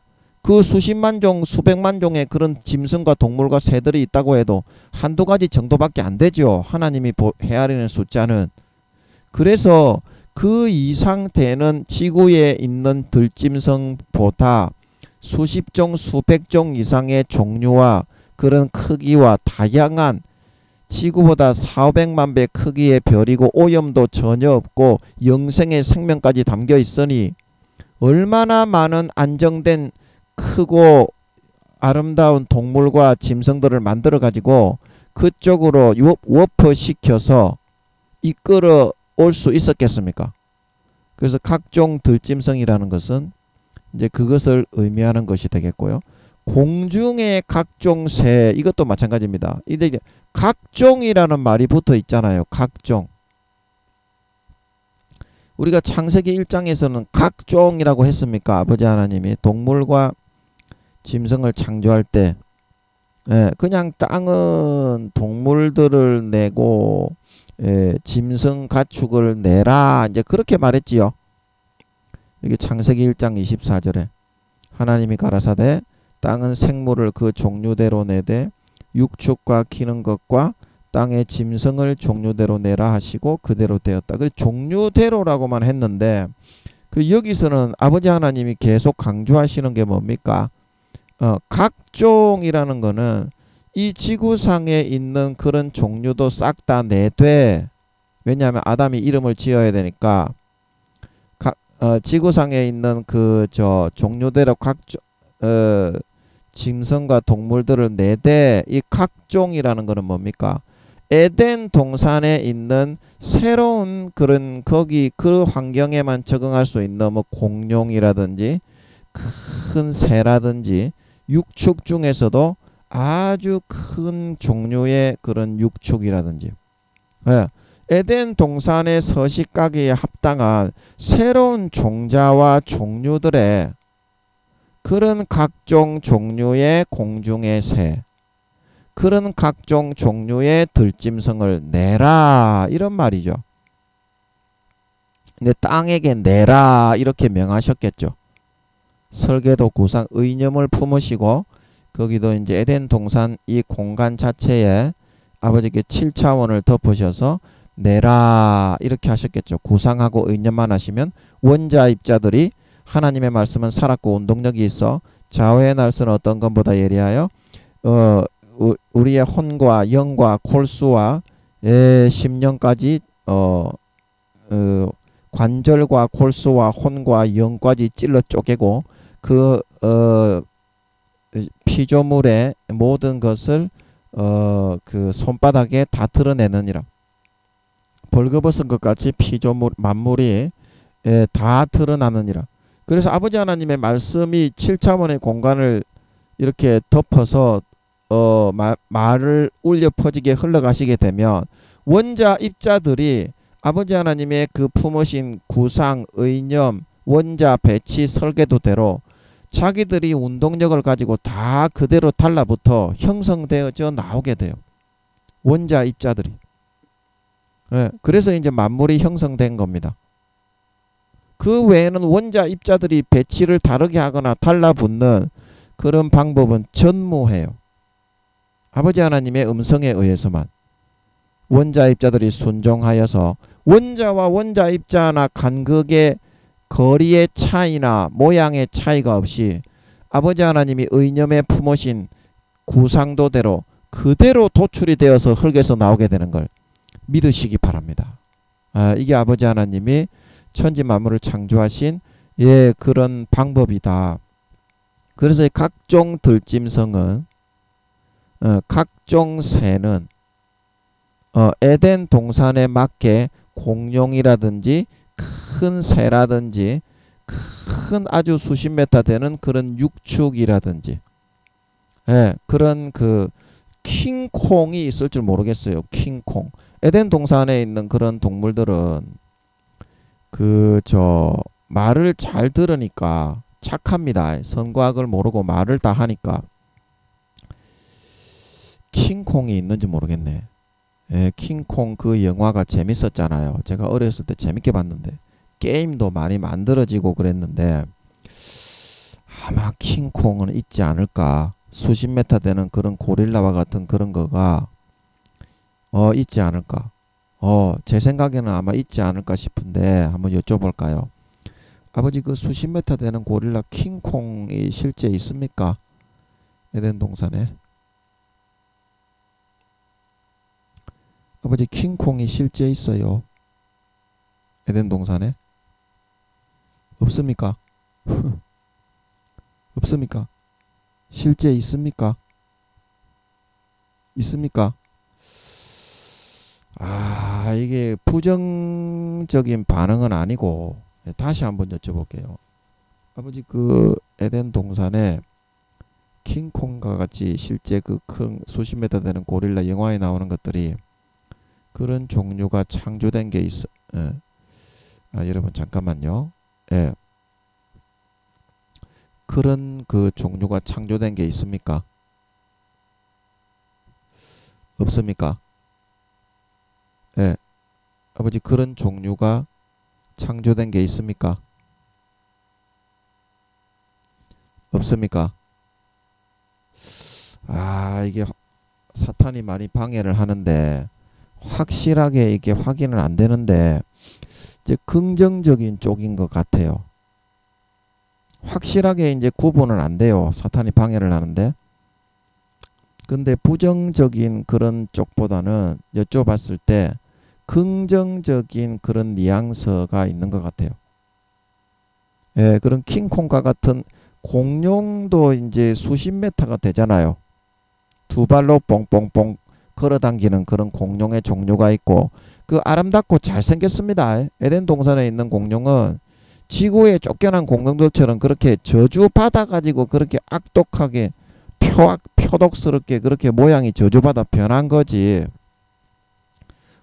그 수십만 종 수백만 종의 그런 짐승과 동물과 새들이 있다고 해도 한두 가지 정도밖에 안 되죠. 하나님이 헤아리는 숫자는. 그래서 그 이상 되는 지구에 있는 들짐승보다 수십 종 수백 종 이상의 종류와 그런 크기와 다양한 지구보다 400만 배 크기의 별이고 오염도 전혀 없고 영생의 생명까지 담겨 있으니 얼마나 많은 안정된 크고 아름다운 동물과 짐승들을 만들어 가지고 그쪽으로 워프시켜서 이끌어 올 수 있었겠습니까? 그래서 각종 들짐승이라는 것은 이제 그것을 의미하는 것이 되겠고요. 공중의 각종 새, 이것도 마찬가지입니다. 이제 각종이라는 말이 붙어 있잖아요. 각종. 우리가 창세기 1장에서는 각종이라고 했습니까? 아버지 하나님이 동물과 짐승을 창조할 때, 그냥 땅은 동물들을 내고, 짐승 가축을 내라, 이제 그렇게 말했지요. 이게 창세기 1장 24절에 하나님이 가라사대 땅은 생물을 그 종류대로 내되 육축과 기는 것과 땅의 짐승을 종류대로 내라 하시고 그대로 되었다. 그래서 종류대로라고만 했는데 그 여기서는 아버지 하나님이 계속 강조하시는 게 뭡니까? 각종이라는 거는 이 지구상에 있는 그런 종류도 싹 다 내되, 왜냐하면 아담이 이름을 지어야 되니까 지구상에 있는 그 종류대로 각종 짐승과 동물들을 내되, 이 각종이라는 것은 뭡니까? 에덴 동산에 있는 새로운 그런 거기 그 환경에만 적응할 수 있는 뭐 공룡이라든지 큰 새라든지 육축 중에서도 아주 큰 종류의 그런 육축이라든지, 에덴 동산의 서식가기에 합당한 새로운 종자와 종류들의 그런 각종 종류의 공중의 새, 그런 각종 종류의 들짐승을 내라, 이런 말이죠. 근데 땅에게 내라 이렇게 명하셨겠죠. 설계도 구상 의념을 품으시고 거기도 이제 에덴 동산 이 공간 자체에 아버지께 7차원을 덮으셔서 내라 이렇게 하셨겠죠. 구상하고 의념만 하시면 원자 입자들이 하나님의 말씀은 살았고 운동력이 있어 좌우의 날선 어떤 것보다 예리하여 우리의 혼과 영과 골수와 심령까지 관절과 골수와 혼과 영까지 찔러 쪼개고 그 피조물의 모든 것을 그 손바닥에 다 드러내느니라. 벌거벗은 것 같이 피조물 만물이 다 드러나느니라. 그래서 아버지 하나님의 말씀이 7차원의 공간을 이렇게 덮어서 말을 울려 퍼지게 흘러가시게 되면 원자 입자들이 아버지 하나님의 그 품으신 구상, 의념, 원자 배치 설계도대로 자기들이 운동력을 가지고 다 그대로 달라붙어 형성되어져 나오게 돼요. 원자 입자들이. 그래서 이제 만물이 형성된 겁니다. 그 외에는 원자 입자들이 배치를 다르게 하거나 달라붙는 그런 방법은 전무해요. 아버지 하나님의 음성에 의해서만. 원자 입자들이 순종하여서 원자와 원자 입자나 간극의 거리의 차이나 모양의 차이가 없이 아버지 하나님이 의념에 품으신 구상도대로 그대로 도출이 되어서 흙에서 나오게 되는 걸 믿으시기 바랍니다. 이게 아버지 하나님이 천지 만물을 창조하신 그런 방법이다. 그래서 각종 들짐승은 각종 새는 에덴 동산에 맞게 공룡이라든지 큰 새라든지 큰 아주 수십 메타 되는 그런 육축이라든지 그런 그 킹콩이 있을 줄 모르겠어요. 킹콩. 에덴 동산에 있는 그런 동물들은 말을 잘 들으니까 착합니다. 선과학을 모르고 말을 다 하니까 킹콩이 있는지 모르겠네. 킹콩 그 영화가 재밌었잖아요. 제가 어렸을 때 재밌게 봤는데 게임도 많이 만들어지고 그랬는데 아마 킹콩은 있지 않을까. 수십 메타 되는 그런 고릴라와 같은 그런 거가 있지 않을까. 제 생각에는 아마 있지 않을까 싶은데 한번 여쭤볼까요? 아버지 그 수십 메타 되는 고릴라 킹콩이 실제 있습니까? 에덴 동산에. 아버지 킹콩이 실제 있어요. 에덴 동산에. 없습니까? 없습니까? 실제 있습니까? 있습니까? 아, 이게 부정적인 반응은 아니고 다시 한번 여쭤볼게요. 아버지 그 에덴 동산에 킹콩과 같이 실제 그 큰 수십 미터 되는 고릴라 영화에 나오는 것들이 그런 종류가 창조된 게 있어. 예. 아, 여러분 잠깐만요. 예. 그런 그 종류가 창조된 게 있습니까? 없습니까? 예. 아버지 그런 종류가 창조된 게 있습니까? 없습니까? 아, 이게 사탄이 많이 방해를 하는데 확실하게 이게 확인은 안 되는데 이제 긍정적인 쪽인 것 같아요. 확실하게 이제 구분은 안 돼요. 사탄이 방해를 하는데. 근데 부정적인 그런 쪽보다는 여쭤봤을 때 긍정적인 그런 뉘앙스가 있는 것 같아요. 예, 그런 킹콩과 같은 공룡도 이제 수십 메타가 되잖아요. 두 발로 뽕뽕뽕 걸어당기는 그런 공룡의 종류가 있고 그 아름답고 잘생겼습니다. 에덴 동산에 있는 공룡은 지구에 쫓겨난 공룡들처럼 그렇게 저주받아 가지고 그렇게 악독하게 표독스럽게 그렇게 모양이 저주받아 변한 거지.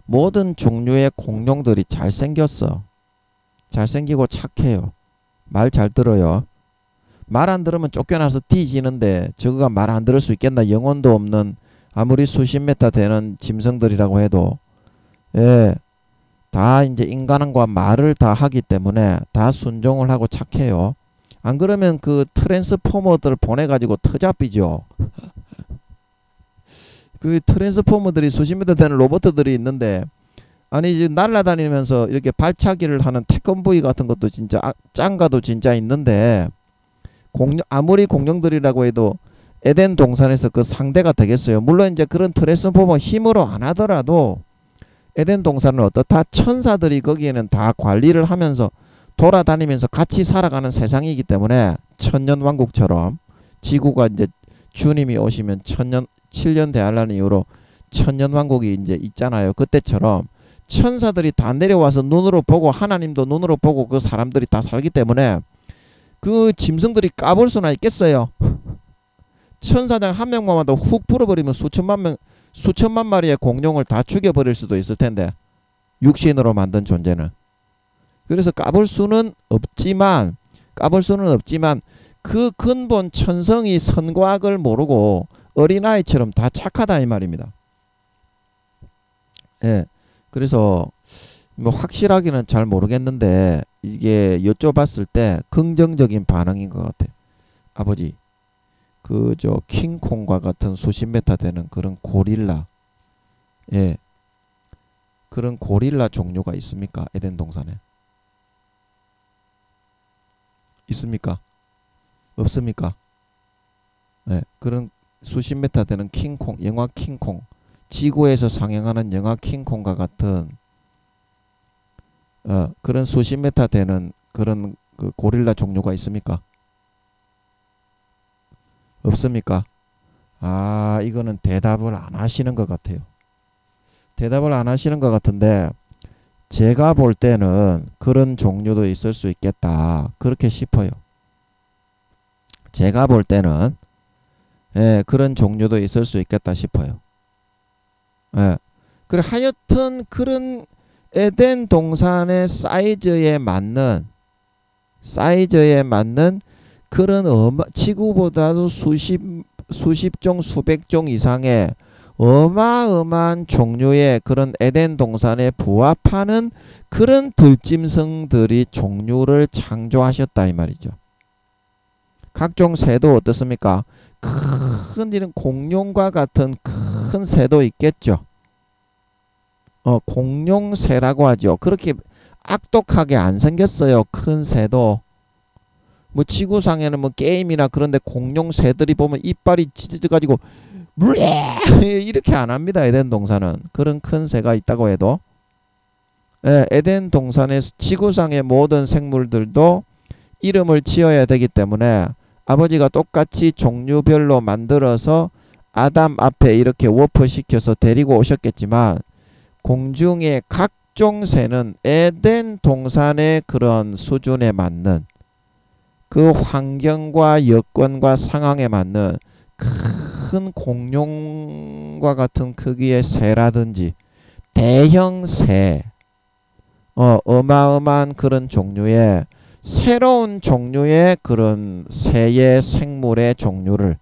모든 종류의 공룡들이 잘생겼어. 잘생기고 착해요. 말 잘 들어요. 말 안 들으면 쫓겨나서 뒤지는데 저거가 말 안 들을 수 있겠나. 영혼도 없는 아무리 수십 메타 되는 짐승들이라고 해도 예, 다 이제 인간과 말을 다 하기 때문에 다 순종을 하고 착해요. 안 그러면 그 트랜스포머들 보내가지고 터잡히죠. 그 트랜스포머들이 수십 미터 되는 로봇들이 있는데 아니 이제 날아다니면서 이렇게 발차기를 하는 태권브이 같은 것도 진짜 짱가도 진짜 있는데 아무리 공룡들이라고 해도 에덴 동산에서 그 상대가 되겠어요. 물론 이제 그런 트랜스포머 힘으로 안 하더라도 에덴 동산은 어떻다? 천사들이 거기에는 다 관리를 하면서 돌아다니면서 같이 살아가는 세상이기 때문에 천년왕국처럼 지구가 이제 주님이 오시면 7년 대환란 이후로 천년왕국이 이제 있잖아요. 그때처럼 천사들이 다 내려와서 눈으로 보고 하나님도 눈으로 보고 그 사람들이 다 살기 때문에 그 짐승들이 까볼 수나 있겠어요. 천사장 한 명만 와도 훅 불어버리면 수천만 마리의 공룡을 다 죽여버릴 수도 있을 텐데 육신으로 만든 존재는. 그래서 까볼 수는 없지만 그 근본 천성이 선과 악을 모르고 어린아이처럼 다 착하다 이 말입니다. 예. 그래서 뭐 확실하게는 잘 모르겠는데 이게 여쭤봤을 때 긍정적인 반응인 것 같아요. 아버지 그 킹콩과 같은 수십 메타 되는 그런 고릴라 예 그런 고릴라 종류가 있습니까? 에덴 동산에 있습니까? 없습니까? 예 그런 수십 메타 되는 킹콩 영화 킹콩 지구에서 상영하는 영화 킹콩과 같은 그런 수십 메타 되는 그런 그 고릴라 종류가 있습니까? 없습니까? 아, 이거는 대답을 안 하시는 것 같아요. 대답을 안 하시는 것 같은데 제가 볼 때는 그런 종류도 있을 수 있겠다. 그렇게 싶어요. 제가 볼 때는 예, 그런 종류도 있을 수 있겠다 싶어요. 예. 그래 하여튼 그런 에덴 동산의 사이즈에 맞는 그런 지구보다도 수십 종 수백 종 이상의 어마어마한 종류의 그런 에덴 동산에 부합하는 그런 들짐승들이 종류를 창조하셨다 이 말이죠. 각종 새도 어떻습니까? 큰 이런 공룡과 같은 큰 새도 있겠죠. 공룡새라고 하죠. 그렇게 악독하게 안 생겼어요. 큰 새도. 뭐 지구상에는 뭐 게임이나 그런데 공룡새들이 보면 이빨이 찢어져가지고 이렇게 안 합니다. 에덴 동산은. 그런 큰 새가 있다고 해도 에덴 동산에서 지구상의 모든 생물들도 이름을 지어야 되기 때문에 아버지가 똑같이 종류별로 만들어서 아담 앞에 이렇게 워프시켜서 데리고 오셨겠지만 공중의 각종 새는 에덴 동산의 그런 수준에 맞는 그 환경과 여건과 상황에 맞는 큰 공룡과 같은 크기의 새라든지 대형 새, 어마어마한 그런 종류의 새로운 종류의 그런 새의 생물의 종류를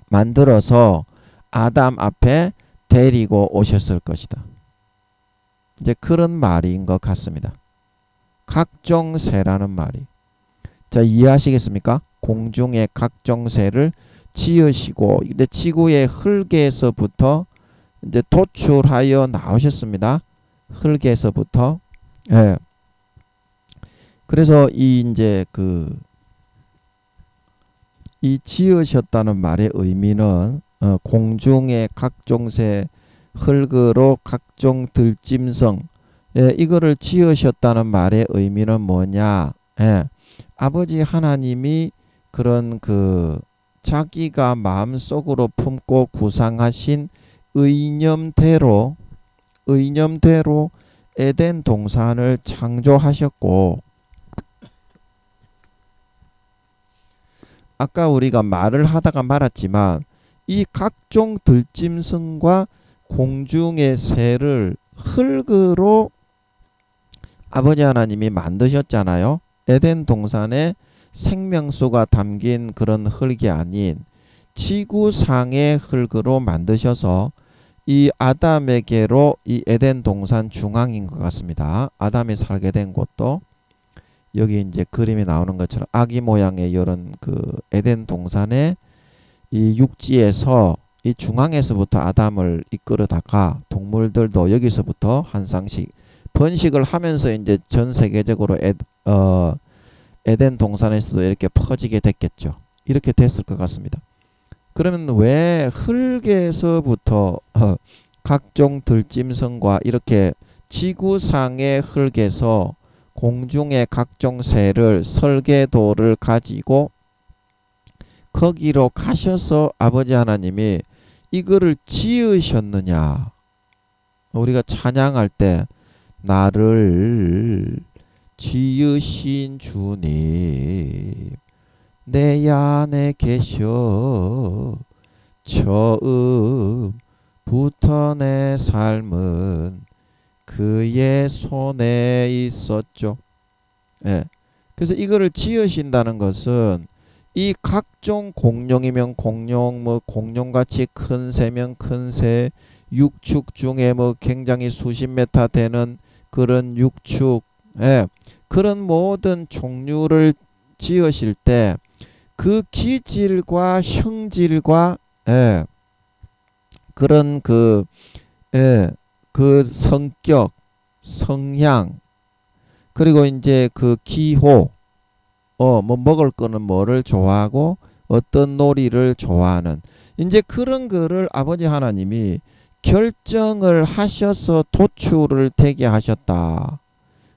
만들어서 아담 앞에 데리고 오셨을 것이다. 이제 그런 말인 것 같습니다. 각종 새라는 말이. 자, 이해하시겠습니까? 공중의 각종 새를 지으시고, 근데 지구의 흙에서부터 이제 도출하여 나오셨습니다. 흙에서부터. 예. 그래서 이제 이 지으셨다는 말의 의미는 공중의 각종 새, 흙으로 각종 들짐승, 예, 이거를 지으셨다는 말의 의미는 뭐냐? 예. 아버지 하나님이 그런 자기가 마음속으로 품고 구상하신 의념대로 에덴 동산을 창조하셨고, 아까 우리가 말을 하다가 말았지만 이 각종 들짐승과 공중의 새를 흙으로 아버지 하나님이 만드셨잖아요. 에덴 동산에 생명수가 담긴 그런 흙이 아닌 지구상의 흙으로 만드셔서 이 아담에게로 이 에덴 동산 중앙인 것 같습니다. 아담이 살게 된 곳도 여기 이제 그림이 나오는 것처럼 아기 모양의 이런 에덴 동산의 이 육지에서 이 중앙에서부터 아담을 이끌어다가 동물들도 여기서부터 한 쌍씩 번식을 하면서 이제 전 세계적으로 에덴 동산에서도 이렇게 퍼지게 됐겠죠. 이렇게 됐을 것 같습니다. 그러면 왜 흙에서부터 각종 들짐승과 이렇게 지구상의 흙에서 공중의 각종 새를 설계도를 가지고 거기로 가셔서 아버지 하나님이 이거를 지으셨느냐? 우리가 찬양할 때 나를 지으신 주님 내 안에 계셔 처음부터 내 삶은 그의 손에 있었죠. 예. 그래서 이거를 지으신다는 것은 이 각종 공룡이면 공룡, 공룡같이 큰 새면 큰 새, 육축 중에 굉장히 수십 메타 되는 그런 육축, 예. 그런 모든 종류를 지으실 때 그 기질과 형질과, 예. 그런 예. 그 성격, 성향, 그리고 이제 기호, 먹을 거는 뭐를 좋아하고 어떤 놀이를 좋아하는 이제 그런 거를 아버지 하나님이 결정을 하셔서 도출을 되게 하셨다.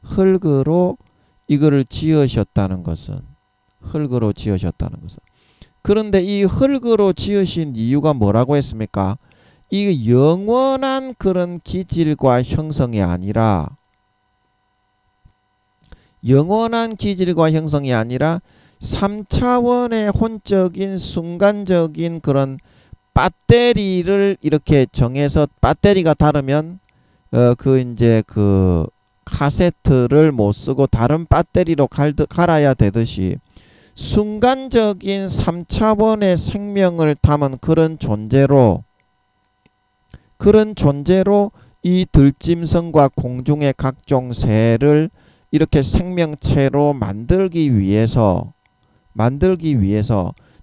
흙으로 이거를 지으셨다는 것은 그런데 이 흙으로 지으신 이유가 뭐라고 했습니까? 이 영원한 그런 기질과 형성이 아니라 3차원의 혼적인 순간적인 그런 배터리를 이렇게 정해서 배터리가 다르면 이제 카세트를 못 쓰고 다른 배터리로 갈아야 되듯이 순간적인 3차원의 생명을 담은 그런 존재로 이 들짐승과 공중의 각종 새를 이렇게 생명체로 만들기 위해서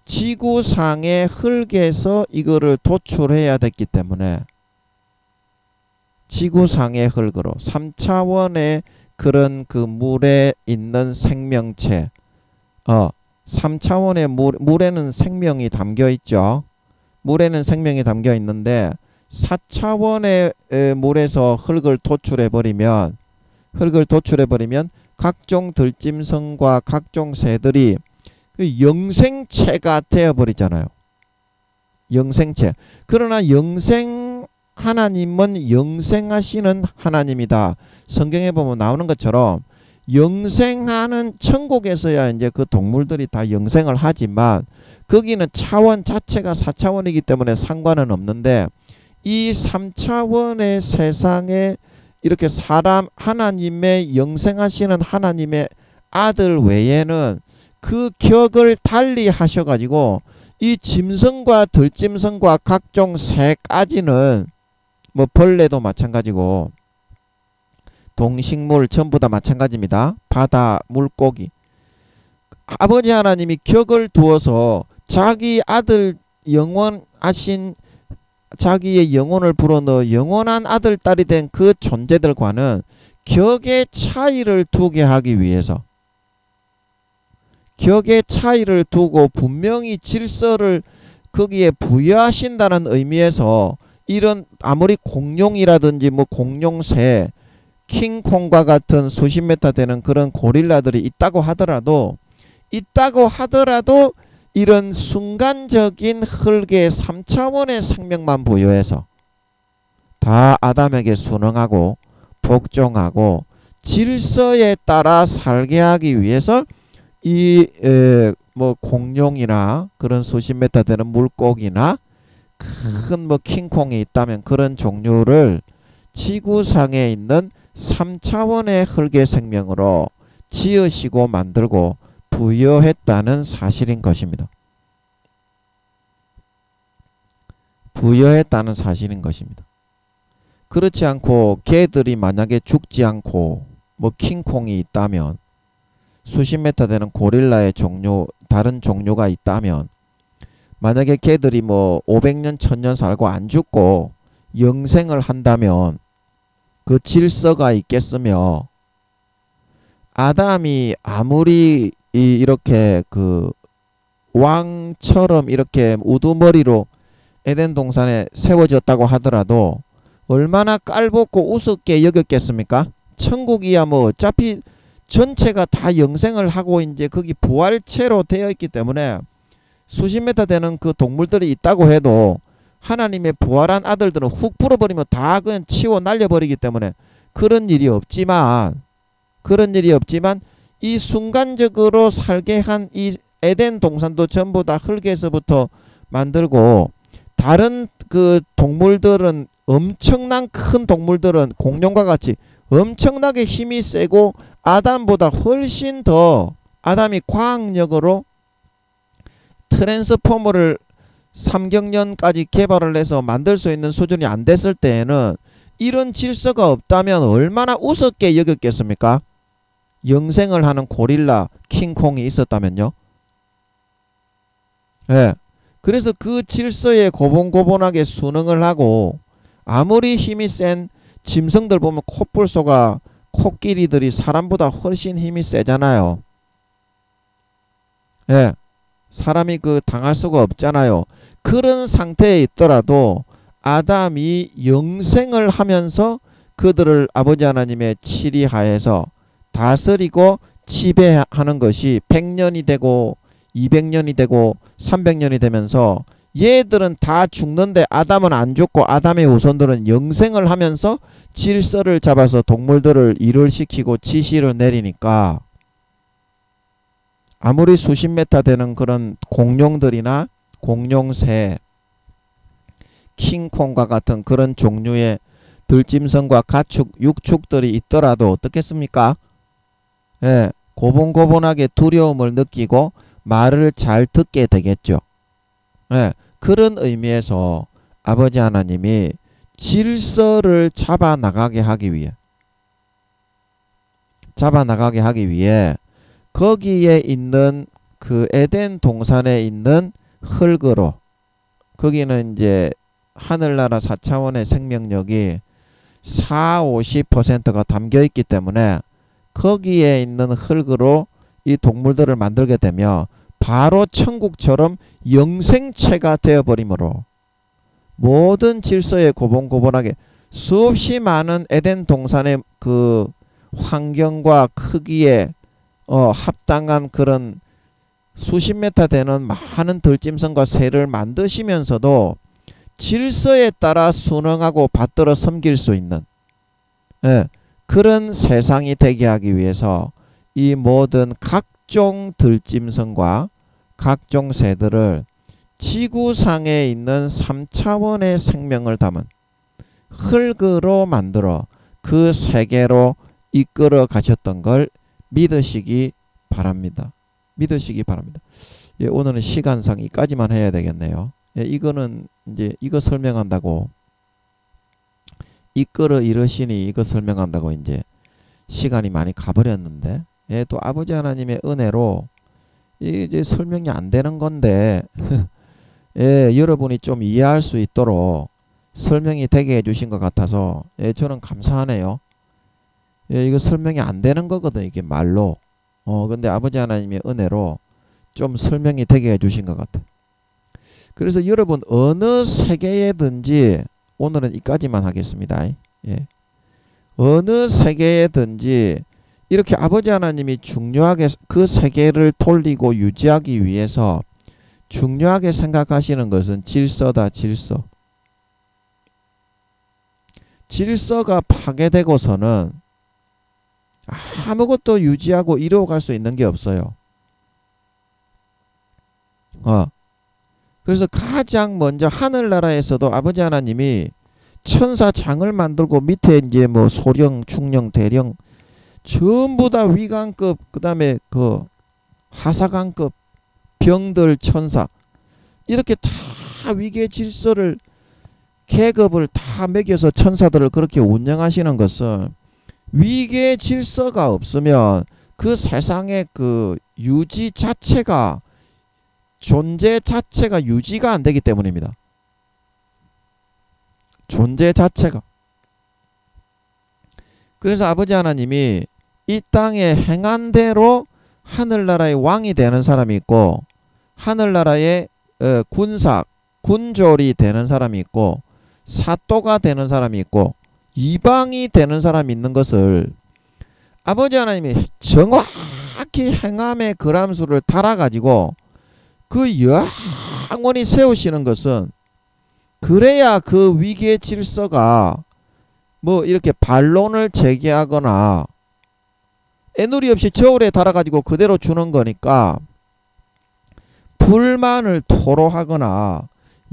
지구상의 흙에서 이거를 도출해야 됐기 때문에 지구상의 흙으로 3차원의 그런 물에 있는 생명체 3차원의 물에는 생명이 담겨 있죠. 물에는 생명이 담겨 있는데 4차원의 물에서 흙을 도출해 버리면 각종 들짐승과 각종 새들이 그 영생체가 되어버리잖아요. 영생체. 그러나 영생 하나님은 영생하시는 하나님이다. 성경에 보면 나오는 것처럼 영생하는 천국에서야 이제 그 동물들이 다 영생을 하지만 거기는 차원 자체가 4차원이기 때문에 상관은 없는데 이 3차원의 세상에 이렇게 사람 하나님의 영생하시는 하나님의 아들 외에는 그 격을 달리 하셔가지고 이 짐승과 들짐승과 각종 새까지는 뭐 벌레도 마찬가지고 동식물 전부 다 마찬가지입니다. 바다 물고기. 아버지 하나님이 격을 두어서 자기 아들 영원하신 자기의 영혼을 불어넣어 영원한 아들 딸이 된 그 존재들과는 격의 차이를 두게 하기 위해서 격의 차이를 두고 분명히 질서를 거기에 부여하신다는 의미에서 이런 아무리 공룡이라든지 뭐 공룡새 킹콩과 같은 수십 메타 되는 그런 고릴라들이 있다고 하더라도 이런 순간적인 흙의 3차원의 생명만 부여해서 다 아담에게 순응하고 복종하고 질서에 따라 살게 하기 위해서 이 뭐 공룡이나 그런 수십 메타 되는 물고기나 큰 뭐 킹콩이 있다면 그런 종류를 지구상에 있는 3차원의 흙의 생명으로 지으시고 만들고 부여했다는 사실인 것입니다. 부여했다는 사실인 것입니다. 그렇지 않고 개들이 만약에 죽지 않고 뭐 킹콩이 있다면 수십 메타 되는 고릴라의 종류 다른 종류가 있다면 만약에 개들이 뭐 500년 1000년 살고 안 죽고 영생을 한다면 그 질서가 있겠으며 아담이 아무리 이렇게 그 왕처럼 이렇게 우두머리로 에덴 동산에 세워졌다고 하더라도 얼마나 깔벗고 우습게 여겼겠습니까? 천국이야 뭐 어차피 전체가 다 영생을 하고 이제 거기 부활체로 되어 있기 때문에 수십 메타 되는 그 동물들이 있다고 해도 하나님의 부활한 아들들은 훅 불어버리면 다 그냥 치워 날려버리기 때문에 그런 일이 없지만 이 순간적으로 살게 한 이 에덴 동산도 전부 다 흙에서부터 만들고 다른 그 동물들은 엄청난 큰 동물들은 공룡과 같이 엄청나게 힘이 세고 아담보다 훨씬 더 아담이 과학력으로 트랜스포머를 3경년까지 개발을 해서 만들 수 있는 수준이 안 됐을 때에는 이런 질서가 없다면 얼마나 우습게 여겼겠습니까? 영생을 하는 고릴라 킹콩이 있었다면요. 예. 그래서 그 질서에 고분고분하게 순응을 하고 아무리 힘이 센 짐승들 보면 코뿔소가 코끼리들이 사람보다 훨씬 힘이 세잖아요. 예. 사람이 그 당할 수가 없잖아요. 그런 상태에 있더라도 아담이 영생을 하면서 그들을 아버지 하나님의 치리하에서 다스리고 지배하는 것이 100년이 되고 200년이 되고 300년이 되면서 얘들은 다 죽는데 아담은 안 죽고 아담의 후손들은 영생을 하면서 질서를 잡아서 동물들을 일을 시키고 지시를 내리니까 아무리 수십 메타 되는 그런 공룡들이나 공룡새, 킹콩과 같은 그런 종류의 들짐승과 가축, 육축들이 있더라도 어떻겠습니까? 예, 고분고분하게 두려움을 느끼고 말을 잘 듣게 되겠죠. 예, 그런 의미에서 아버지 하나님이 질서를 잡아나가게 하기 위해 거기에 있는 그 에덴 동산에 있는 흙으로 거기는 이제 하늘나라 4차원의 생명력이 40~50%가 담겨 있기 때문에 거기에 있는 흙으로 이 동물들을 만들게 되며 바로 천국처럼 영생체가 되어버리므로 모든 질서에 고분고분하게 수없이 많은 에덴 동산의 그 환경과 크기에 합당한 그런 수십 메타 되는 많은 들짐승과 새를 만드시면서도 질서에 따라 순응하고 받들어 섬길 수 있는 그런 세상이 되게 하기 위해서 이 모든 각종 들짐승과 각종 새들을 지구상에 있는 3차원의 생명을 담은 흙으로 만들어 그 세계로 이끌어 가셨던 걸 믿으시기 바랍니다. 믿으시기 바랍니다. 예, 오늘은 시간상 이까지만 해야 되겠네요. 예, 이거는 이제 이거 설명한다고 이끌어 이르시니 이거 설명한다고 이제 시간이 많이 가버렸는데 예, 또 아버지 하나님의 은혜로 이제 설명이 안 되는 건데 예, 여러분이 좀 이해할 수 있도록 설명이 되게 해주신 것 같아서 예, 저는 감사하네요. 예, 이거 설명이 안 되는 거거든 이게 말로. 근데 아버지 하나님의 은혜로 좀 설명이 되게 해주신 것 같아. 그래서 여러분 어느 세계에든지 오늘은 이까지만 하겠습니다. 예. 어느 세계에든지 이렇게 아버지 하나님이 중요하게 그 세계를 돌리고 유지하기 위해서 중요하게 생각하시는 것은 질서다. 질서. 질서가 파괴되고서는 아무것도 유지하고 이루어갈 수 있는 게 없어요. 그래서 가장 먼저 하늘나라에서도 아버지 하나님이 천사장을 만들고 밑에 이제 뭐 소령, 중령, 대령 전부 다 위관급, 그 다음에 그 하사관급 병들 천사 이렇게 다 위계 질서를 계급을 다 매겨서 천사들을 그렇게 운영하시는 것은 위계 질서가 없으면 그 세상의 그 유지 자체가 존재 자체가 유지가 안 되기 때문입니다. 존재 자체가. 그래서 아버지 하나님이 이 땅에 행한 대로 하늘나라의 왕이 되는 사람이 있고 하늘나라의 군사, 군졸이 되는 사람이 있고 사또가 되는 사람이 있고 이방이 되는 사람이 있는 것을 아버지 하나님이 정확히 행함의 그람수를 달아가지고 그 영원히 세우시는 것은 그래야 그 위기의 질서가 뭐 이렇게 반론을 제기하거나 애누리 없이 저울에 달아가지고 그대로 주는 거니까 불만을 토로하거나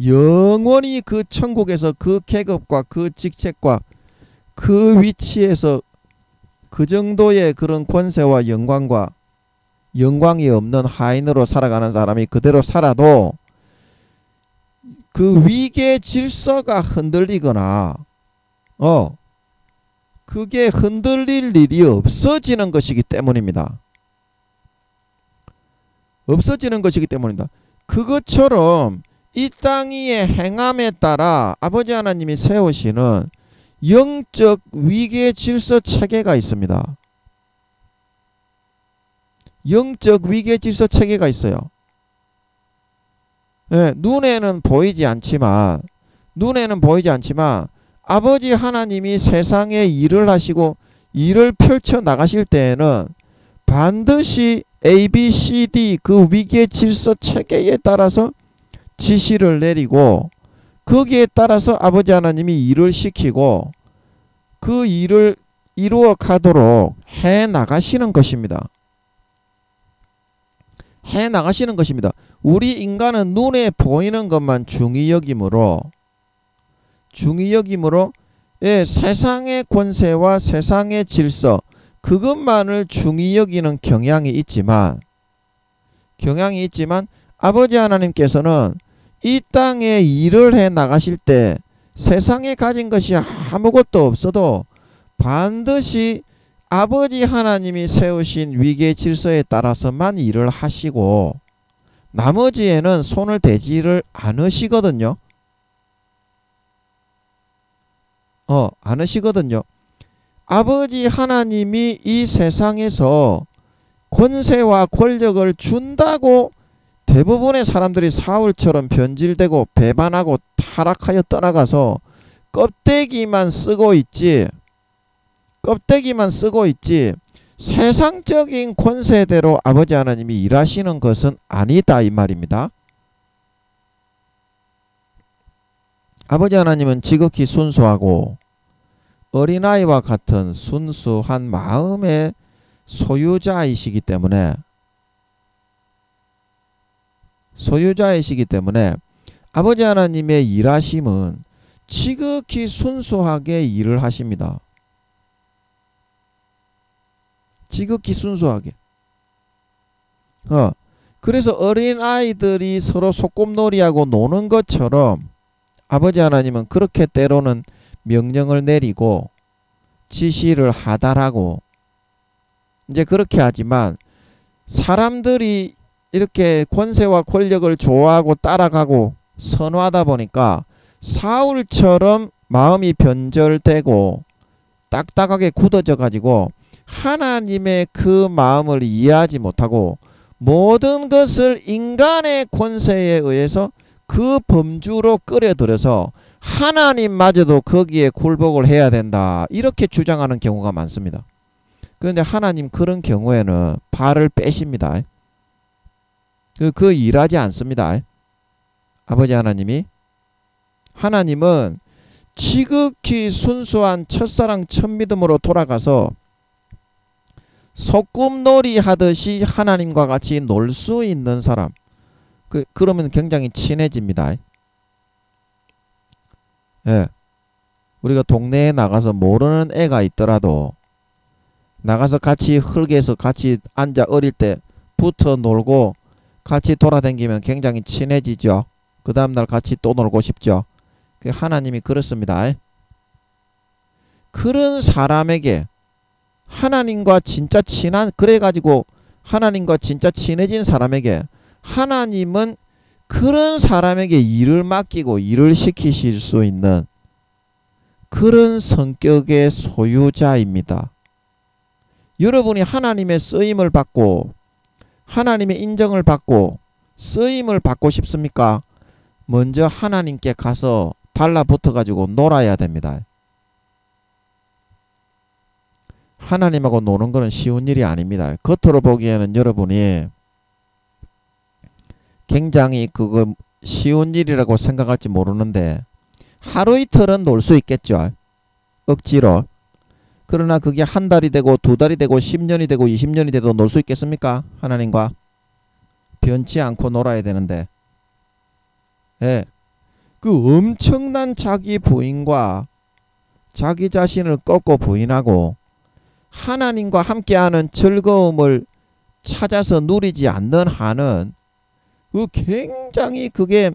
영원히 그 천국에서 그 계급과 그 직책과 그 위치에서 그 정도의 그런 권세와 영광과 영광이 없는 하인으로 살아가는 사람이 그대로 살아도 그 위계 질서가 흔들리거나 그게 흔들릴 일이 없어지는 것이기 때문입니다. 없어지는 것이기 때문입니다. 그것처럼 이 땅 위의 행함에 따라 아버지 하나님이 세우시는 영적 위계 질서 체계가 있습니다. 영적 위계 질서 체계가 있어요. 예, 눈에는 보이지 않지만 아버지 하나님이 세상에 일을 하시고 일을 펼쳐 나가실 때에는 반드시 A, B, C, D 그 위계 질서 체계에 따라서 지시를 내리고 거기에 따라서 아버지 하나님이 일을 시키고 그 일을 이루어 가도록 해 나가시는 것입니다. 해 나가시는 것입니다. 우리 인간은 눈에 보이는 것만 중히 여김으로 예, 세상의 권세와 세상의 질서 그것만을 중히 여기는 경향이 있지만 아버지 하나님께서는 이 땅에 일을 해 나가실 때 세상에 가진 것이 아무것도 없어도 반드시 아버지 하나님이 세우신 위계 질서에 따라서만 일을 하시고 나머지에는 손을 대지를 않으시거든요. 않으시거든요. 아버지 하나님이 이 세상에서 권세와 권력을 준다고 대부분의 사람들이 사울처럼 변질되고 배반하고 타락하여 떠나가서 껍데기만 쓰고 있지 껍데기만 쓰고 있지 세상적인 권세대로 아버지 하나님이 일하시는 것은 아니다 이 말입니다. 아버지 하나님은 지극히 순수하고 어린아이와 같은 순수한 마음의 소유자이시기 때문에 아버지 하나님의 일하심은 지극히 순수하게 일을 하십니다. 지극히 순수하게. 그래서 어린아이들이 서로 소꿉놀이하고 노는 것처럼 아버지 하나님은 그렇게 때로는 명령을 내리고 지시를 하달하고 이제 그렇게 하지만 사람들이 이렇게 권세와 권력을 좋아하고 따라가고 선호하다 보니까 사울처럼 마음이 변절되고 딱딱하게 굳어져 가지고 하나님의 그 마음을 이해하지 못하고 모든 것을 인간의 권세에 의해서 그 범주로 끌어들여서 하나님마저도 거기에 굴복을 해야 된다 이렇게 주장하는 경우가 많습니다. 그런데 하나님 그런 경우에는 발을 빼십니다. 그 일하지 않습니다. 아버지 하나님은 지극히 순수한 첫사랑 첫믿음으로 돌아가서 소꿉놀이 하듯이 하나님과 같이 놀 수 있는 사람, 그러면 굉장히 친해집니다. 예. 우리가 동네에 나가서 모르는 애가 있더라도 나가서 같이 흙에서 같이 앉아 어릴 때 붙어 놀고 같이 돌아다니면 굉장히 친해지죠. 그 다음날 같이 또 놀고 싶죠. 하나님이 그렇습니다. 그런 사람에게 하나님과 진짜 그래가지고 하나님과 진짜 친해진 사람에게 하나님은 그런 사람에게 일을 맡기고 일을 시키실 수 있는 그런 성격의 소유자입니다. 여러분이 하나님의 쓰임을 받고 하나님의 인정을 받고 쓰임을 받고 싶습니까? 먼저 하나님께 가서 달라붙어 가지고 놀아야 됩니다. 하나님하고 노는 것은 쉬운 일이 아닙니다. 겉으로 보기에는 여러분이 굉장히 그거 쉬운 일이라고 생각할지 모르는데 하루 이틀은 놀 수 있겠죠. 억지로. 그러나 그게 한 달이 되고 두 달이 되고 10년이 되고 20년이 돼도 놀 수 있겠습니까? 하나님과 변치 않고 놀아야 되는데 예, 그 엄청난 자기 부인과 자기 자신을 꺾고 부인하고 하나님과 함께하는 즐거움을 찾아서 누리지 않는 한은 굉장히 그게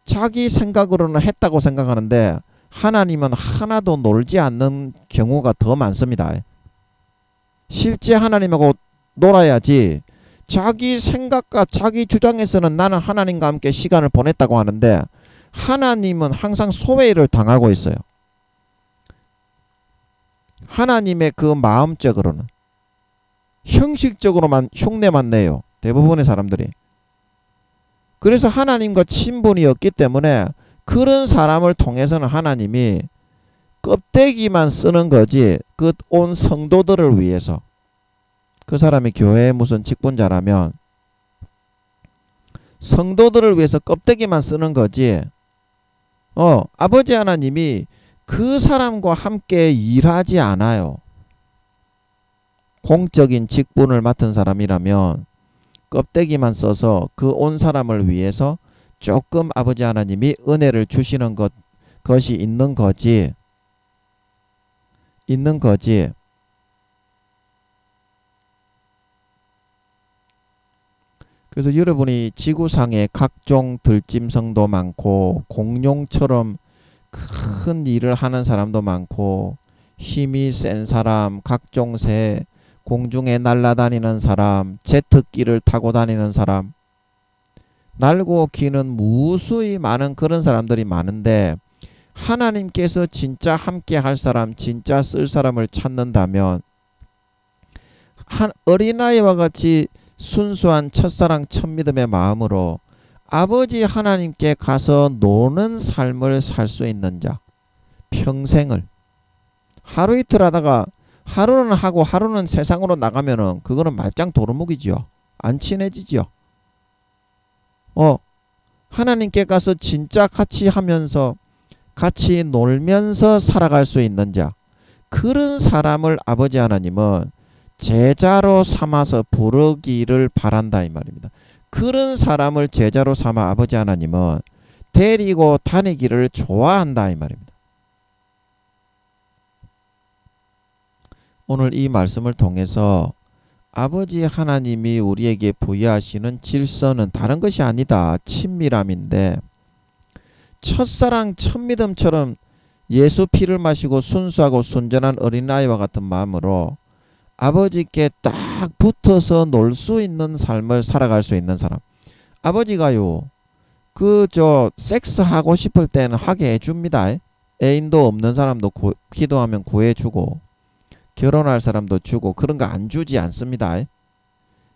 자기 생각으로는 했다고 생각하는데 하나님은 하나도 놀지 않는 경우가 더 많습니다. 실제 하나님하고 놀아야지 자기 생각과 자기 주장에서는 나는 하나님과 함께 시간을 보냈다고 하는데 하나님은 항상 소외를 당하고 있어요. 하나님의 그 마음적으로는 형식적으로만 흉내만 내요. 대부분의 사람들이. 그래서 하나님과 친분이 없기 때문에 그런 사람을 통해서는 하나님이 껍데기만 쓰는 거지 그 온 성도들을 위해서 그 사람이 교회에 무슨 직분자라면 성도들을 위해서 껍데기만 쓰는 거지 아버지 하나님이 그 사람과 함께 일하지 않아요. 공적인 직분을 맡은 사람이라면 껍데기만 써서 그 온 사람을 위해서 조금 아버지 하나님이 은혜를 주시는 것이 있는 거지. 그래서 여러분이 지구상에 각종 들짐승도 많고 공룡처럼 큰 일을 하는 사람도 많고 힘이 센 사람, 각종 새, 공중에 날아다니는 사람, 제트기를 타고 다니는 사람, 날고 기는 무수히 많은 그런 사람들이 많은데 하나님께서 진짜 함께 할 사람, 진짜 쓸 사람을 찾는다면 어린아이와 같이 순수한 첫사랑 첫믿음의 마음으로 아버지 하나님께 가서 노는 삶을 살 수 있는 자, 평생을 하루 이틀 하다가 하루는 하고 하루는 세상으로 나가면은 그거는 말짱 도루묵이지요. 안 친해지지요. 하나님께 가서 진짜 같이 하면서 같이 놀면서 살아갈 수 있는 자, 그런 사람을 아버지 하나님은 제자로 삼아서 부르기를 바란다 이 말입니다. 그런 사람을 제자로 삼아 아버지 하나님은 데리고 다니기를 좋아한다 이 말입니다. 오늘 이 말씀을 통해서 아버지 하나님이 우리에게 부여하시는 질서는 다른 것이 아니다. 친밀함인데, 첫사랑 첫믿음처럼 예수 피를 마시고 순수하고 순전한 어린아이와 같은 마음으로 아버지께 딱 붙어서 놀 수 있는 삶을 살아갈 수 있는 사람. 아버지가요, 섹스 하고 싶을 때는 하게 해줍니다. 애인도 없는 사람도 기도하면 구해주고, 결혼할 사람도 주고, 그런 거 안 주지 않습니다.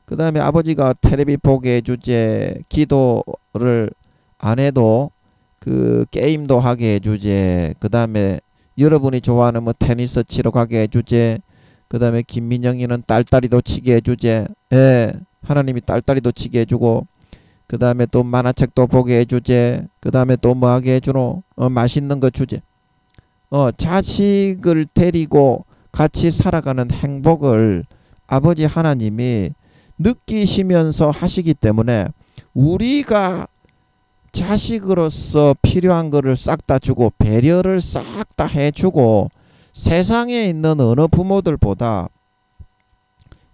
그 다음에 아버지가 텔레비 보게 해주제, 기도를 안 해도 그 게임도 하게 해주제, 그 다음에 여러분이 좋아하는 뭐 테니스 치러 가게 해주제, 그 다음에 김민영이는 딸딸이도 치게 해주제, 하나님이 딸딸이도 치게 해주고, 그 다음에 또 만화책도 보게 해주제, 그 다음에 또 뭐 하게 해주노? 맛있는 거 주제. 자식을 데리고 같이 살아가는 행복을 아버지 하나님이 느끼시면서 하시기 때문에 우리가 자식으로서 필요한 거를 싹 다 주고 배려를 싹 다 해주고, 세상에 있는 어느 부모들보다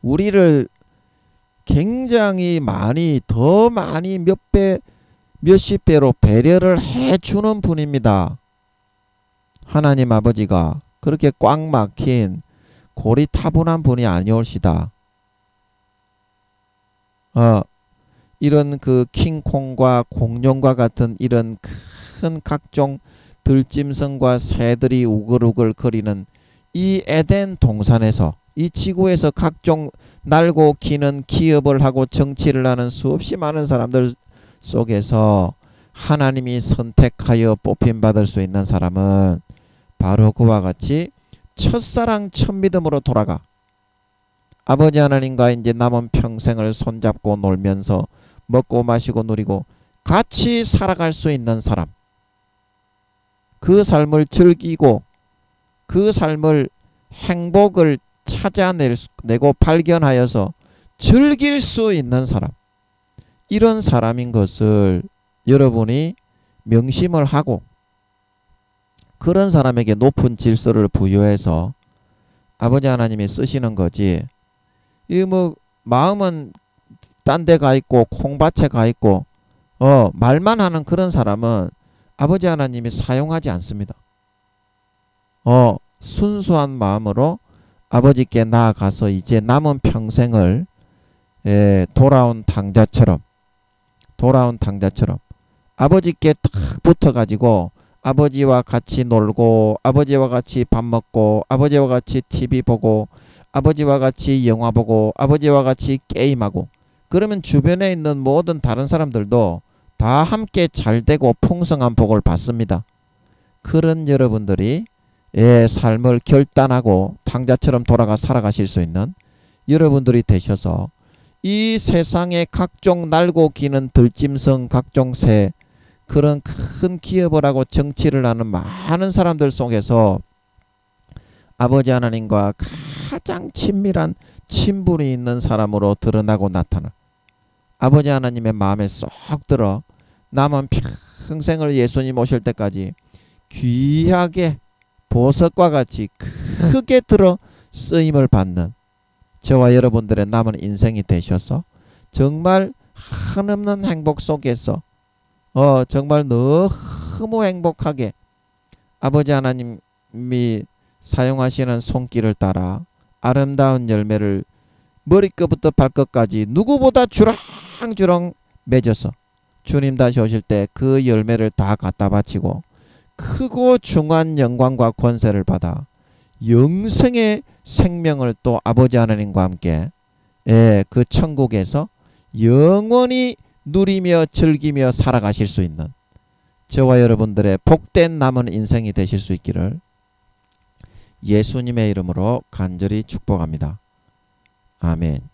우리를 굉장히 더 많이 몇 배, 몇십 배로 배려를 해주는 분입니다. 하나님 아버지가 그렇게 꽉 막힌 고리타분한 분이 아니올시다. 이런 그 킹콩과 공룡과 같은 이런 큰 각종 들짐승과 새들이 우글우글 거리는 이 에덴 동산에서, 이 지구에서 각종 날고 기는 기업을 하고 정치를 하는 수없이 많은 사람들 속에서 하나님이 선택하여 뽑힘받을 수 있는 사람은 바로 그와 같이 첫사랑 첫믿음으로 돌아가 아버지 하나님과 이제 남은 평생을 손잡고 놀면서 먹고 마시고 누리고 같이 살아갈 수 있는 사람, 그 삶을 즐기고 그 삶을 행복을 찾아내고 발견하여서 즐길 수 있는 사람, 이런 사람인 것을 여러분이 명심을 하고 그런 사람에게 높은 질서를 부여해서 아버지 하나님이 쓰시는 거지. 이 뭐 마음은 딴 데 가 있고 콩밭에 가 있고 말만 하는 그런 사람은 아버지 하나님이 사용하지 않습니다. 순수한 마음으로 아버지께 나아가서 이제 남은 평생을 돌아온 당자처럼 아버지께 탁 붙어가지고 아버지와 같이 놀고, 아버지와 같이 밥 먹고, 아버지와 같이 TV 보고, 아버지와 같이 영화 보고, 아버지와 같이 게임하고, 그러면 주변에 있는 모든 다른 사람들도 다 함께 잘되고 풍성한 복을 받습니다. 그런 여러분들이 삶을 결단하고 당자처럼 돌아가 살아가실 수 있는 여러분들이 되셔서 이 세상의 각종 날고 기는 들짐승, 각종 새, 그런 큰 기업을 하고 정치를 하는 많은 사람들 속에서 아버지 하나님과 가장 친밀한 친분이 있는 사람으로 드러나고 나타나 아버지 하나님의 마음에 쏙 들어 남은 평생을 예수님 오실 때까지 귀하게 보석과 같이 크게 들어 쓰임을 받는 저와 여러분들의 남은 인생이 되셔서 정말 한없는 행복 속에서 정말 너무 행복하게 아버지 하나님이 사용하시는 손길을 따라 아름다운 열매를 머리끝부터 발끝까지 누구보다 주렁주렁 맺어서 주님 다시 오실 때 그 열매를 다 갖다 바치고 크고 중한 영광과 권세를 받아 영생의 생명을 또 아버지 하나님과 함께 그 천국에서 영원히 누리며 즐기며 살아가실 수 있는 저와 여러분들의 복된 남은 인생이 되실 수 있기를 예수님의 이름으로 간절히 축복합니다. 아멘.